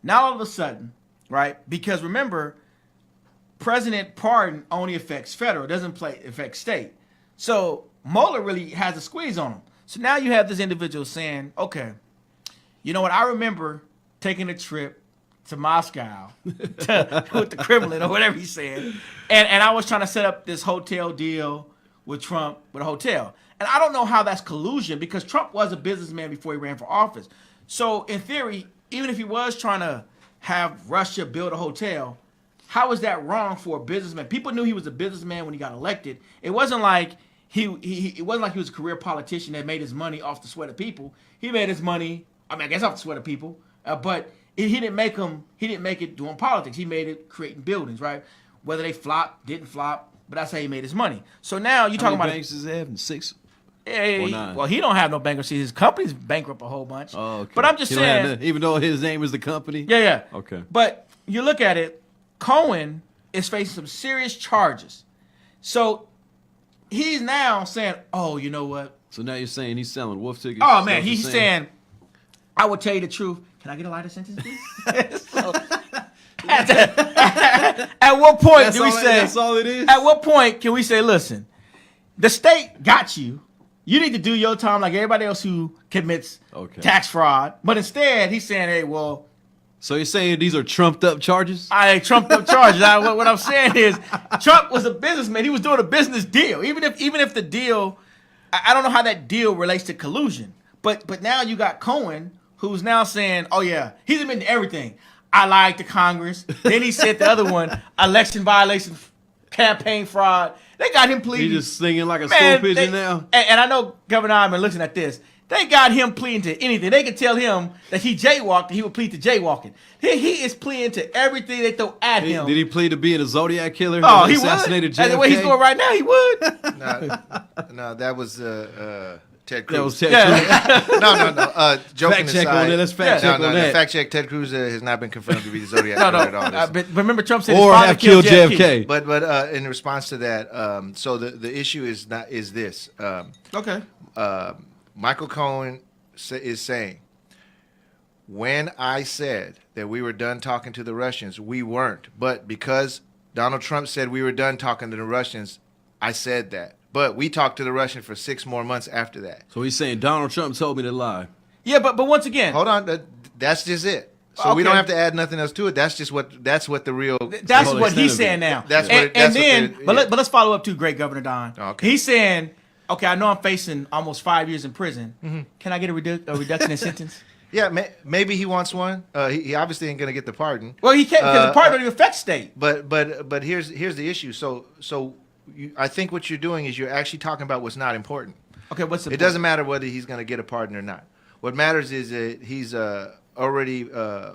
Now all of a sudden, right? Because remember, president pardon only affects federal, it doesn't affect state. So Mueller really has a squeeze on him. So now you have this individual saying, okay, you know what? I remember taking a trip to Moscow with the Kremlin or whatever he said, and I was trying to set up this hotel deal with Trump with a hotel. And I don't know how that's collusion because Trump was a businessman before he ran for office. So in theory, even if he was trying to have Russia build a hotel, how is that wrong for a businessman? People knew he was a businessman when he got elected. It wasn't like it wasn't like he was a career politician that made his money off the sweat of people. He made his money, I guess off the sweat of people, but he didn't make it doing politics. He made it creating buildings, right? Whether they flopped, didn't flop, but that's how he made his money. So now you're talking about banks does he have? 6 or 9? Well, he don't have no bankruptcy. His company's bankrupt a whole bunch. Oh, okay. But I'm just saying, even though his name is the company. Yeah. Okay. But you look at it, Cohen is facing some serious charges. So he's now saying, "Oh, you know what?" So now you're saying he's selling wolf tickets. Oh man, he's saying, "I will tell you the truth." Can I get a lighter sentence, please? At what point do we say? That's all it is. At what point can we say, "Listen, the state got you. You need to do your time like everybody else who commits tax fraud." But instead, he's saying, "Hey, well." So you're saying these are trumped up charges? Trumped up charges. What I'm saying is, Trump was a businessman. He was doing a business deal. Even if the deal, I don't know how that deal relates to collusion. But now you got Cohen, who's now saying, "Oh yeah, he's admitting to everything. I lied to Congress." Then he said the other one, election violation, campaign fraud. They got him pleading. He's just singing like a stool pigeon now. And I know Governor Iman listening at this. They got him pleading to anything. They could tell him that he jaywalked and he would plead to jaywalking. He is pleading to everything they throw at him. Did he plead to being a Zodiac killer? Oh, he assassinated would. JFK? The way he's going right now, he would. No, that was Ted Cruz. That was Ted Cruz. No. Joking Fact check aside, on that. Let's fact check on that. Fact check. Ted Cruz has not been confirmed to be the Zodiac No, killer at all. but remember Trump said Or his father have killed JFK. But in response to that, so the issue is this. Okay. Michael Cohen is saying, when I said that we were done talking to the Russians, we weren't. But because Donald Trump said we were done talking to the Russians, I said that. But we talked to the Russians for 6 more months after that. So he's saying Donald Trump told me to lie. Yeah, but once again, Hold on, that's just it. So we Okay. don't have to add nothing else to it. That's what the real. that's whole what extent he's of saying it. now. That's and, what it- that's and what then, the- but yeah. let's follow up to great Governor Don. Okay. He's saying, okay, I know I'm facing almost 5 years in prison. Mm-hmm. Can I get a reduction in sentence? Yeah, maybe he wants one. He obviously ain't gonna get the pardon. Well, he can't because the pardon don't even affect state. But here's the issue. So I think what you're doing is you're actually talking about what's not important. Okay, what's the It doesn't matter whether he's going to get a pardon or not. What matters is that he's already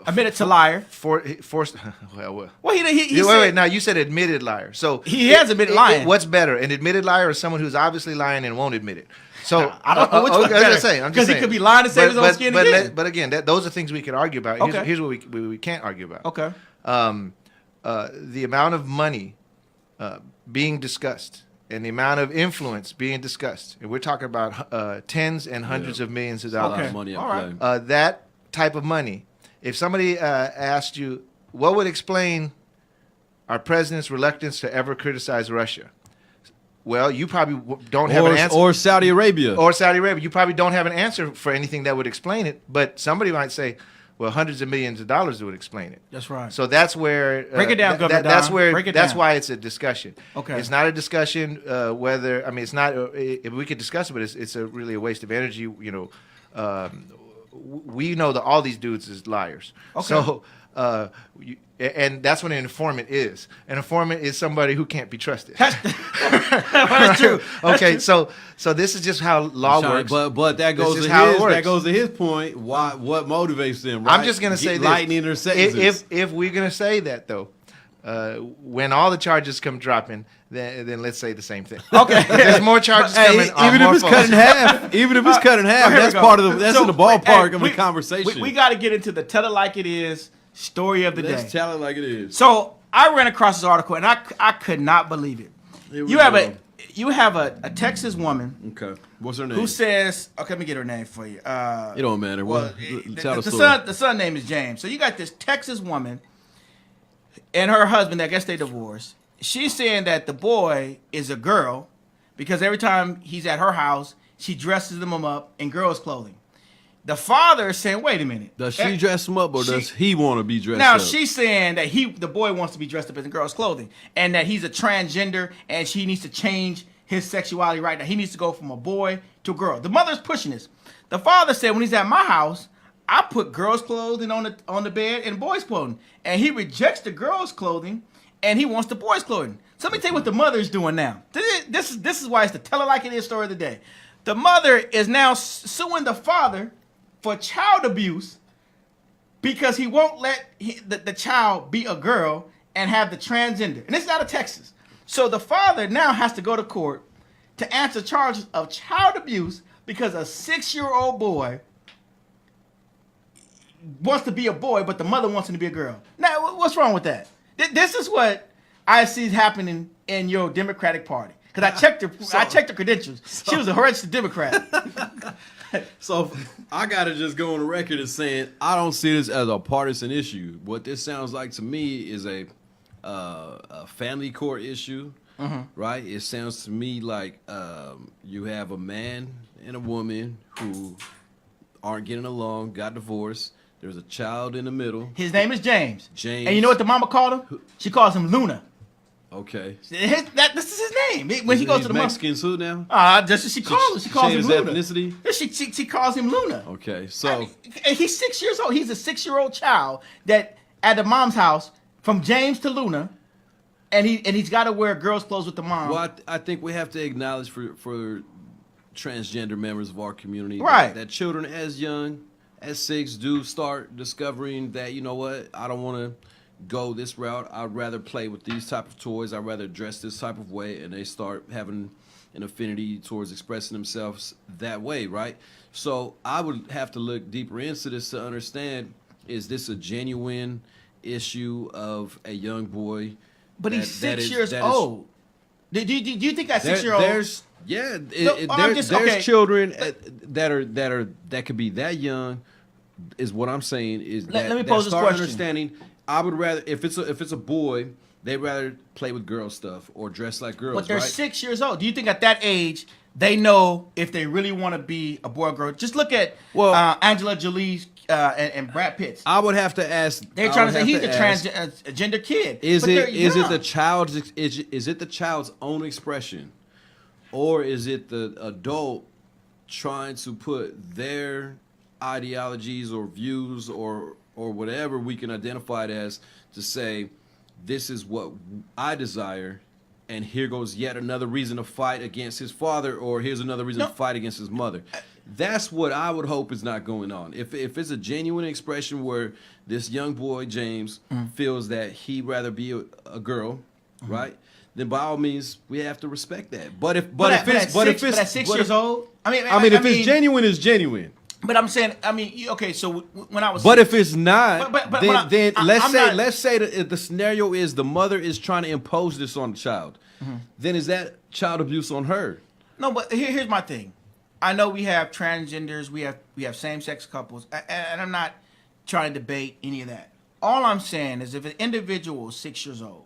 admitted to liar? Forced. Well, Well, he wait, said, now you said admitted liar. So He has admitted lying. What's better, an admitted liar or someone who's obviously lying and won't admit it? So I don't know which one's I'm better. just saying. Because he could be lying to save his own skin again. But again, those are things we could argue about. Okay. Here's what we can't argue about. Okay. The amount of money being discussed and the amount of influence being discussed, and we're talking about tens and hundreds of millions of A lot dollars. of money at All right. play. That type of money, if somebody asked you, what would explain our president's reluctance to ever criticize Russia? Well, you probably don't have an answer. Or Saudi Arabia. Or Saudi Arabia. You probably don't have an answer for anything that would explain it, but somebody might say, well, hundreds of millions of dollars would explain it. That's right. So that's where Break it down, Governor that's Don. where Break it that's down. why it's a discussion. Okay. It's not a discussion whether it's not. If we could discuss it, but it's really a waste of energy. You know, we know that all these dudes is liars. Okay. So. And that's what an informant is. An informant is somebody who can't be trusted. That's true. Okay, so this is just how law works. But that This goes is to how it his works. that goes to his point. What motivates them? Right? I'm just gonna say this. lightning their sentences. If we're gonna say that though, when all the charges come dropping, then let's say the same thing. Okay. There's more charges coming. Even if it's cut in half, even if it's cut in half, Here we that's go. part of the that's So, in the ballpark of we- the conversation. We got to get into the tell it like it is story of the Let's day. tell it like it is. So I ran across this article and I could not believe it. Here we You have go. you have a Texas woman Okay. What's her name? who says, okay, let me get her name for you. It don't matter. Well, Tell the story. son name is James. So you got this Texas woman and her husband. I guess they divorced. She's saying that the boy is a girl because every time he's at her house, she dresses him up in girls' clothing. The father is saying, wait a minute. Does she dress him up or does he want to be dressed Now up? she's saying that the boy wants to be dressed up in girls' clothing and that he's a transgender and she needs to change his sexuality right now. He needs to go from a boy to a girl. The mother's pushing this. The father said when he's at my house, I put girls' clothing on the bed and boys' clothing. And he rejects the girls' clothing and he wants the boys' clothing. So let me tell you what the mother is doing now. This is why it's the tell it like it is story of the day. The mother is now suing the father for child abuse because he won't let the child be a girl and have the transgender. And it's out of Texas. So the father now has to go to court to answer charges of child abuse because a 6-year-old boy wants to be a boy, but the mother wants him to be a girl. Now, what's wrong with that? This is what I see happening in your Democratic Party. Because I checked her credentials. She was a registered Democrat. So I gotta just go on the record as saying I don't see this as a partisan issue. What this sounds like to me is a family court issue, right? It sounds to me like you have a man and a woman who aren't getting along, got divorced. There's a child in the middle. His name is James. James. And you know what the mama called him? She calls him Luna. Okay. This is his name. When he goes to the Mexican too now. Just as she calls him. She calls him his Luna. ethnicity. She calls him Luna. Okay, so And he's 6 years old. He's a 6-year-old child that at the mom's house from James to Luna, and he's got to wear girls' clothes with the mom. well, I think we have to acknowledge for transgender members of our community Right. that children as young as 6 do start discovering that, you know what, I don't want to go this route. I'd rather play with these type of toys. I'd rather dress this type of way, and they start having an affinity towards expressing themselves that way, right? So I would have to look deeper into this to understand, is this a genuine issue of a young boy? But he's 6 years old. Do you think that 6-year-old? There's children that could be that young. Is what I'm saying is let me pose this question. Understanding, I would rather if it's a boy, they'd rather play with girl stuff or dress like girls. But they're right? 6 years old. Do you think at that age they know if they really want to be a boy or girl? Just look at Angela Jolie's and Brad Pitt's. I would have to ask. They're trying to say he's a transgender kid. Is it the child's own expression, or is it the adult trying to put their ideologies or views or whatever we can identify it as to say, this is what I desire, and here goes yet another reason to fight against his father, or here's another reason to fight against his mother. That's what I would hope is not going on. If it's a genuine expression where this young boy, James, feels that he'd rather be a girl, right? Then by all means, we have to respect that. But if it's 6 years old, if it's genuine, it's genuine. But I'm saying, okay. So when I was, but if it's not, then let's say the scenario is the mother is trying to impose this on the child. Then is that child abuse on her? No, but here's my thing. I know we have transgenders, we have same-sex couples, and I'm not trying to debate any of that. All I'm saying is, if an individual is 6 years old,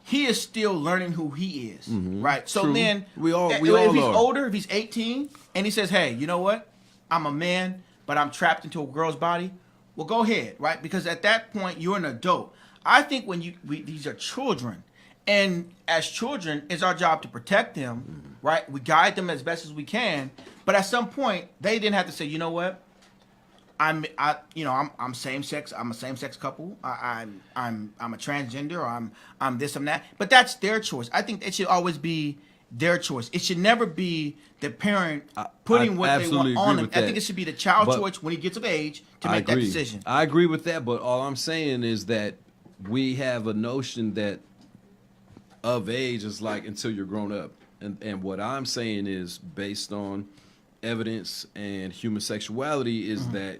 he is still learning who he is, right? So True. then, if he's older, if he's 18, and he says, "Hey, you know what? I'm a man, but I'm trapped into a girl's body." Well, go ahead, right? Because at that point, you're an adult. I think when these are children, and as children, it's our job to protect them, right? We guide them as best as we can, but at some point, they didn't have to say, "You know what? I'm same sex. I'm a same sex couple. I'm a transgender, or I'm this, I'm that." But that's their choice. I think it should always be their choice. It should never be the parent putting what they want on them. I think it should be the child's choice when he gets of age to make that decision. I agree with that, but all I'm saying is that we have a notion that of age is like until you're grown up. And what I'm saying is, based on evidence and human sexuality, is that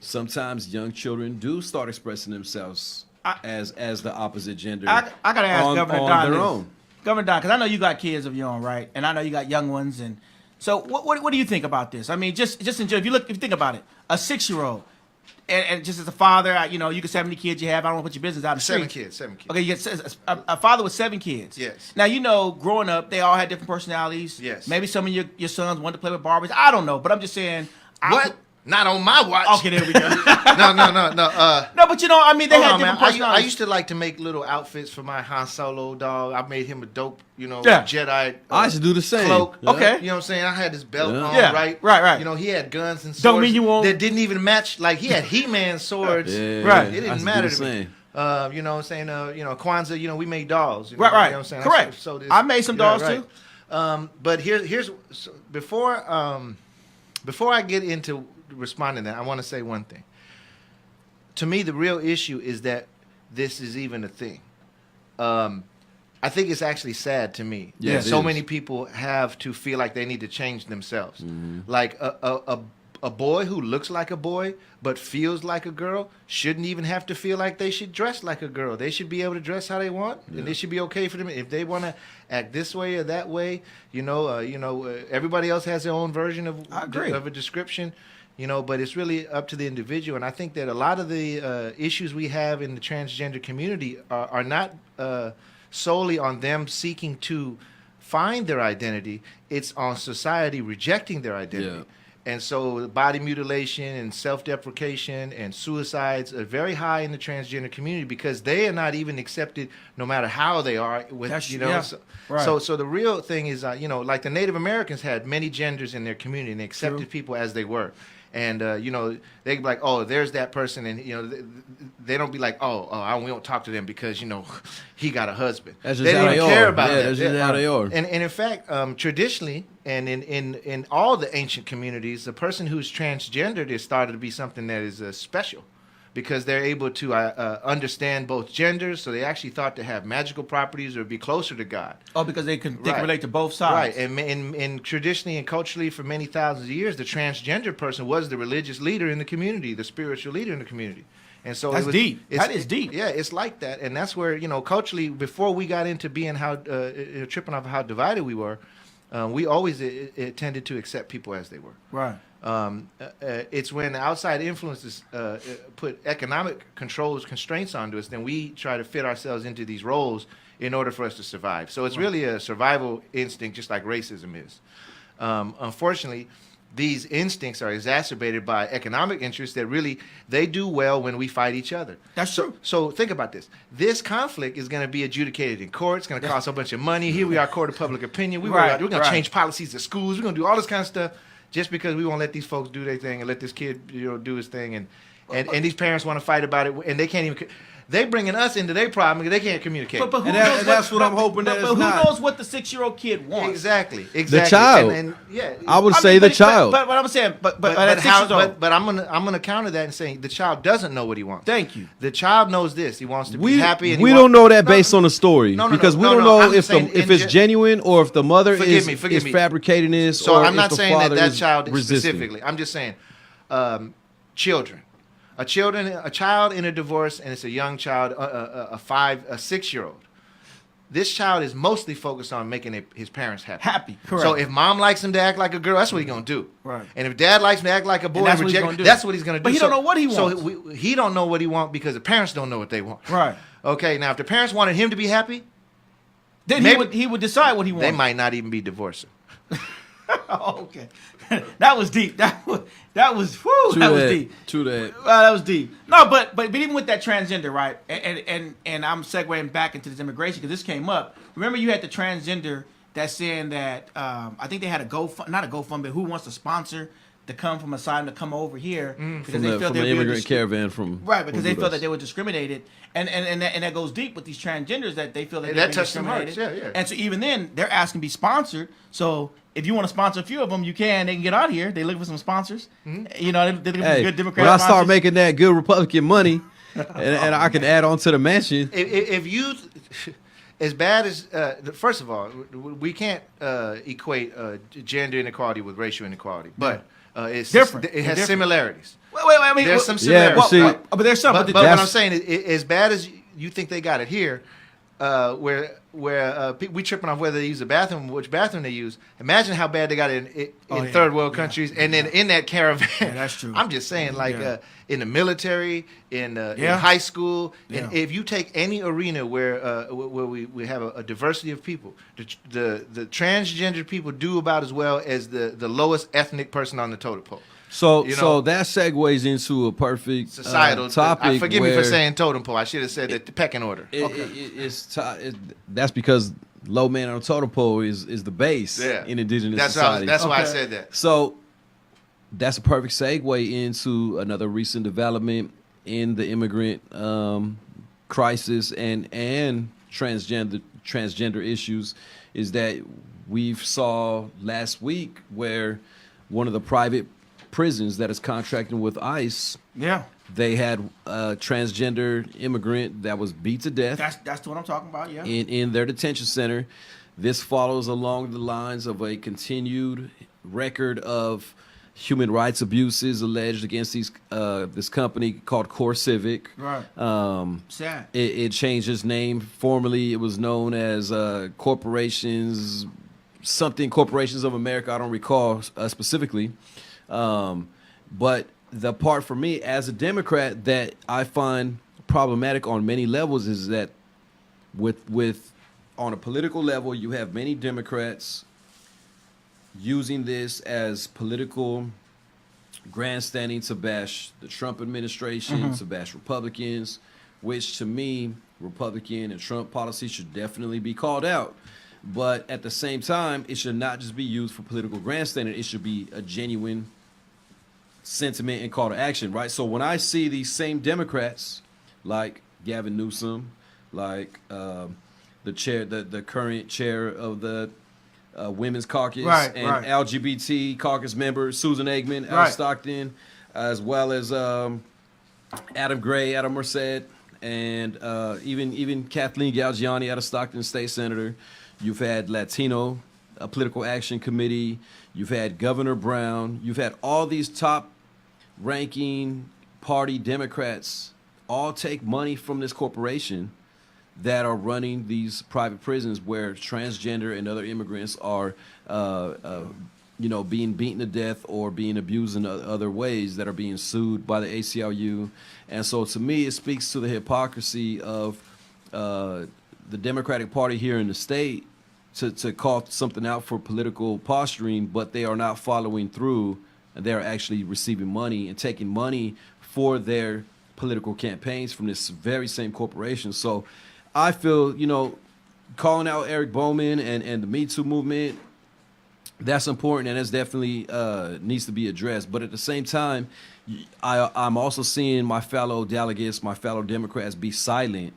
sometimes young children do start expressing themselves as the opposite gender. I gotta ask Governor Don their own. Governor Don, because I know you got kids of your own, right? And I know you got young ones, and so what do you think about this? I mean, just enjoy. If you think about it, a 6-year-old, and just as a father, you can say how many kids you have. I don't want to put your business out. Seven kids. Okay, you get a father with 7 kids. Yes. Now growing up, they all had different personalities. Yes. Maybe some of your sons wanted to play with Barbies. I don't know, but I'm just saying. What? Not on my watch. Okay, there we go. No. No, but they had different personalities. I used to like to make little outfits for my Han Solo dog. I made him a dope, Jedi. I used to do the same. Cloak. Yeah. Okay. You know what I'm saying? I had this belt on, right? Right. He had guns and swords. Don't mean you won't. That didn't even match. Like, he had He-Man swords. Right. It didn't matter to me. You know what I'm saying? Kwanzaa, we made dolls. Right. You know what I'm saying? Correct. I made some dolls too. But here's before I get into responding to that, I want to say one thing. To me, the real issue is that this is even a thing. I think it's actually sad to me that so many people have to feel like they need to change themselves. Like a boy who looks like a boy but feels like a girl shouldn't even have to feel like they should dress like a girl. They should be able to dress how they want, and it should be okay for them if they want to act this way or that way. Everybody else has their own version of a description. But it's really up to the individual. And I think that a lot of the issues we have in the transgender community are not solely on them seeking to find their identity. It's on society rejecting their identity. Yeah. And so body mutilation and self-deprecation and suicides are very high in the transgender community because they are not even accepted no matter how they are. So the real thing is, like the Native Americans had many genders in their community and they accepted people as they were. And, they be like, oh, there's that person. And, they don't be like, we don't talk to them because, he got a husband. That's just they how don't they care are. about that. That's just how they are. And in fact, traditionally, and in all the ancient communities, the person who's transgendered is started to be something that is special. because they're able to understand both genders. So they actually thought to have magical properties or be closer to God. Oh, because they can Right. relate to both sides. Right, and traditionally and culturally for many thousands of years, the transgender person was the religious leader in the community, the spiritual leader in the community. And so That's deep. That is deep. Yeah, it's like that, and that's where culturally, before we got into being tripping off how divided we were, we always tended to accept people as they were. Right. It's when outside influences put economic constraints onto us, then we try to fit ourselves into these roles in order for us to survive. So it's really a survival instinct, just like racism is. Unfortunately, these instincts are exacerbated by economic interests that really, they do well when we fight each other. That's true. So think about this. This conflict is going to be adjudicated in court. It's going to cost a bunch of money. Here we are, court of public opinion. We're going to change policies at schools. We're going to do all this kind of stuff just because we won't let these folks do their thing and let this kid do his thing. And these parents want to fight about it, and they can't even... They bringing us into their problem because they can't communicate. But who And knows that's what I'm hoping that but it's who not. knows what the 6-year-old kid wants? Exactly. The child. And yeah. I would say the child. But I'm saying, but I'm gonna counter that and saying the child doesn't know what he wants. Thank you. The child knows this. He wants to be happy. And we don't know that based on the story because we don't no, know I'm if saying if it's genuine or if the mother is fabricating this. So or I'm not if the saying father that is child resisting. specifically. I'm just saying children. A child in a divorce, and it's a young child, a 6-year-old. This child is mostly focused on making his parents happy. Correct. So if mom likes him to act like a girl, that's what he's gonna do. Right. And if dad likes him to act like a boy, that's what he's gonna do. that's what he's gonna do. But he don't know what he wants. So he don't know what he wants because the parents don't know what they want. Right. Okay. Now, if the parents wanted him to be happy, then he would decide what he wants. They might not even be divorcing. Oh, okay. That was deep. That was whew, that was deep. True that. That was deep. No, but even with that transgender, right? And I'm segueing back into this immigration because this came up. Remember, you had the transgender that's saying that I think they had not a GoFundMe, but who wants to sponsor to come from Asylum to come over here because From the immigrant caravan from because they felt that they were discriminated, and that goes deep with these transgenders that they feel that they're touched them hard. discriminated. Yeah. And so even then, they're asking to be sponsored. So if you want to sponsor a few of them, you can. They can get out here. They looking for some sponsors. Mm-hmm. They're looking for good Democratic when I start sponsors. making that good Republican money, and I can add on to the mansion. If you, as bad as first of all, we can't equate gender inequality with racial inequality, but it's different. It has similarities. Wait. I mean, there's some similarities. But there's some. But what I'm saying is, as bad as you think they got it here, where we tripping off whether they use a bathroom, which bathroom they use. Imagine how bad they got it in third world countries, and then in that caravan. Yeah, that's true. I'm just saying, in the military, in high school, and if you take any arena where we have a diversity of people, the transgender people do about as well as the lowest ethnic person on the totem pole. So that segues into a perfect societal topic. Forgive me for saying totem pole. I should have said the pecking order. That's because low man on the totem pole is the base in indigenous society. That's why I said that. So that's a perfect segue into another recent development in the immigrant crisis and transgender issues is that we've saw last week where one of the private prisons that is contracting with ICE. Yeah. They had a transgender immigrant that was beat to death. That's what I'm talking about. Yeah. In their detention center. This follows along the lines of a continued record of human rights abuses alleged against this company called Core Civic. Right. Sad. It changed its name. Formerly, it was known as Corporations of America. I don't recall specifically. But the part for me as a Democrat that I find problematic on many levels is that with on a political level, you have many Democrats using this as political grandstanding to bash the Trump administration, to bash Republicans, which to me, Republican and Trump policy should definitely be called out. But at the same time, it should not just be used for political grandstanding. It should be a genuine sentiment and call to action, right? So when I see these same Democrats, like Gavin Newsom, like the current chair of the Women's Caucus and LGBT caucus member Susan Eggman out of Stockton, as well as Adam Gray, Adam Merced, and even Kathleen Galgiani out of Stockton State Senator. You've had Latino Political Action Committee. You've had Governor Brown. You've had all these top-ranking party Democrats all take money from this corporation that are running these private prisons where transgender and other immigrants are, being beaten to death or being abused in other ways, that are being sued by the ACLU. And so to me, it speaks to the hypocrisy of the Democratic Party here in the state to call something out for political posturing, but they are not following through, and they're actually receiving money and taking money for their political campaigns from this very same corporation. So I feel, calling out Eric Bowman and the Me Too movement, that's important, and that's definitely needs to be addressed. But at the same time, I'm also seeing my fellow delegates, my fellow Democrats be silent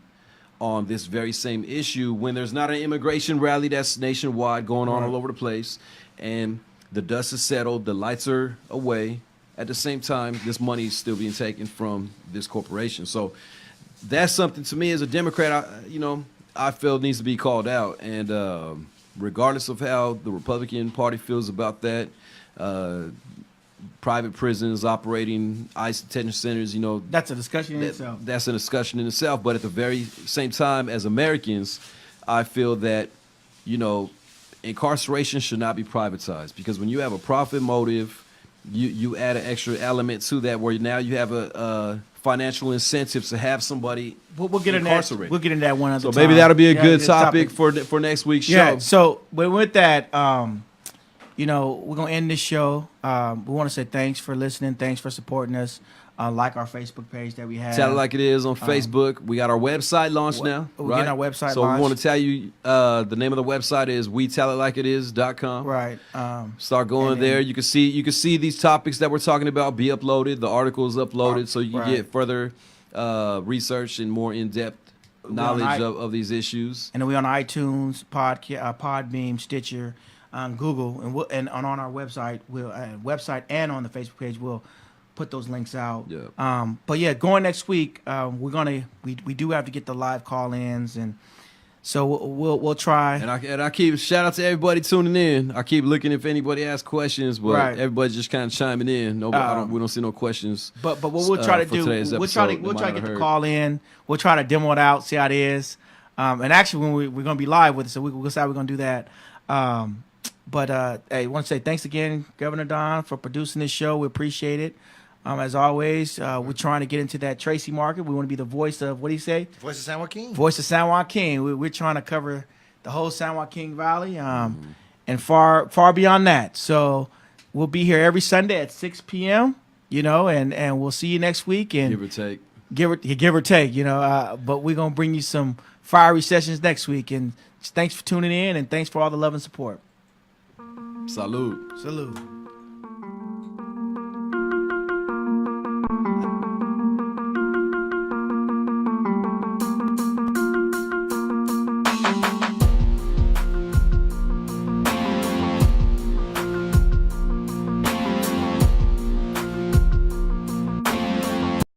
on this very same issue when there's not an immigration rally that's nationwide going on all over the place, and the dust is settled, the lights are away. At the same time, this money is still being taken from this corporation. So that's something, to me as a Democrat, I feel needs to be called out. And regardless of how the Republican Party feels about that, private prisons operating ICE detention centers, that's a discussion in itself. That's a discussion in itself. But at the very same time, as Americans, I feel that, incarceration should not be privatized, because when you have a profit motive, you add an extra element to that where now you have a financial incentive to have somebody we'll get incarcerated. In that. We'll get into that one other so time. Maybe that'll be a good topic for next week's show. Yeah. So with that, we're gonna end this show. We want to say thanks for listening. Thanks for supporting us. Like our Facebook page that we have. Tell it like it is on Facebook. We got our website launched now. We're getting our website so launched. We want to tell you the name of the website is WeTellItLikeItIs.com. Right. Start going there. You can see these topics that we're talking about be uploaded. The article is uploaded, so you can get further research and more in-depth knowledge of these issues. And then we're on iTunes, Podbeam, Stitcher, Google, and on our website, website and on the Facebook page, we'll put those links out. Yeah. But yeah, going next week, we do have to get the live call-ins, and so we'll try. And I keep shout out to everybody tuning in. I keep looking if anybody has questions, but everybody's just kind of chiming in. We don't see no questions. But what we'll try to do, we'll try to get the call in. We'll try to demo it out, see how it is. And actually, when we're going to be live with it, so we'll decide we're going to do that. But hey, I want to say thanks again, Governor Don, for producing this show. We appreciate it. As always, we're trying to get into that Tracy market. We want to be the voice of, what do you say? Voice of San Joaquin. Voice of San Joaquin. We're trying to cover the whole San Joaquin Valley and far beyond that. So we'll be here every Sunday at 6 p.m., and we'll see you next week. And give or take. Give or take, but we're going to bring you some fiery sessions next week. And thanks for tuning in, and thanks for all the love and support. Salud. Salud.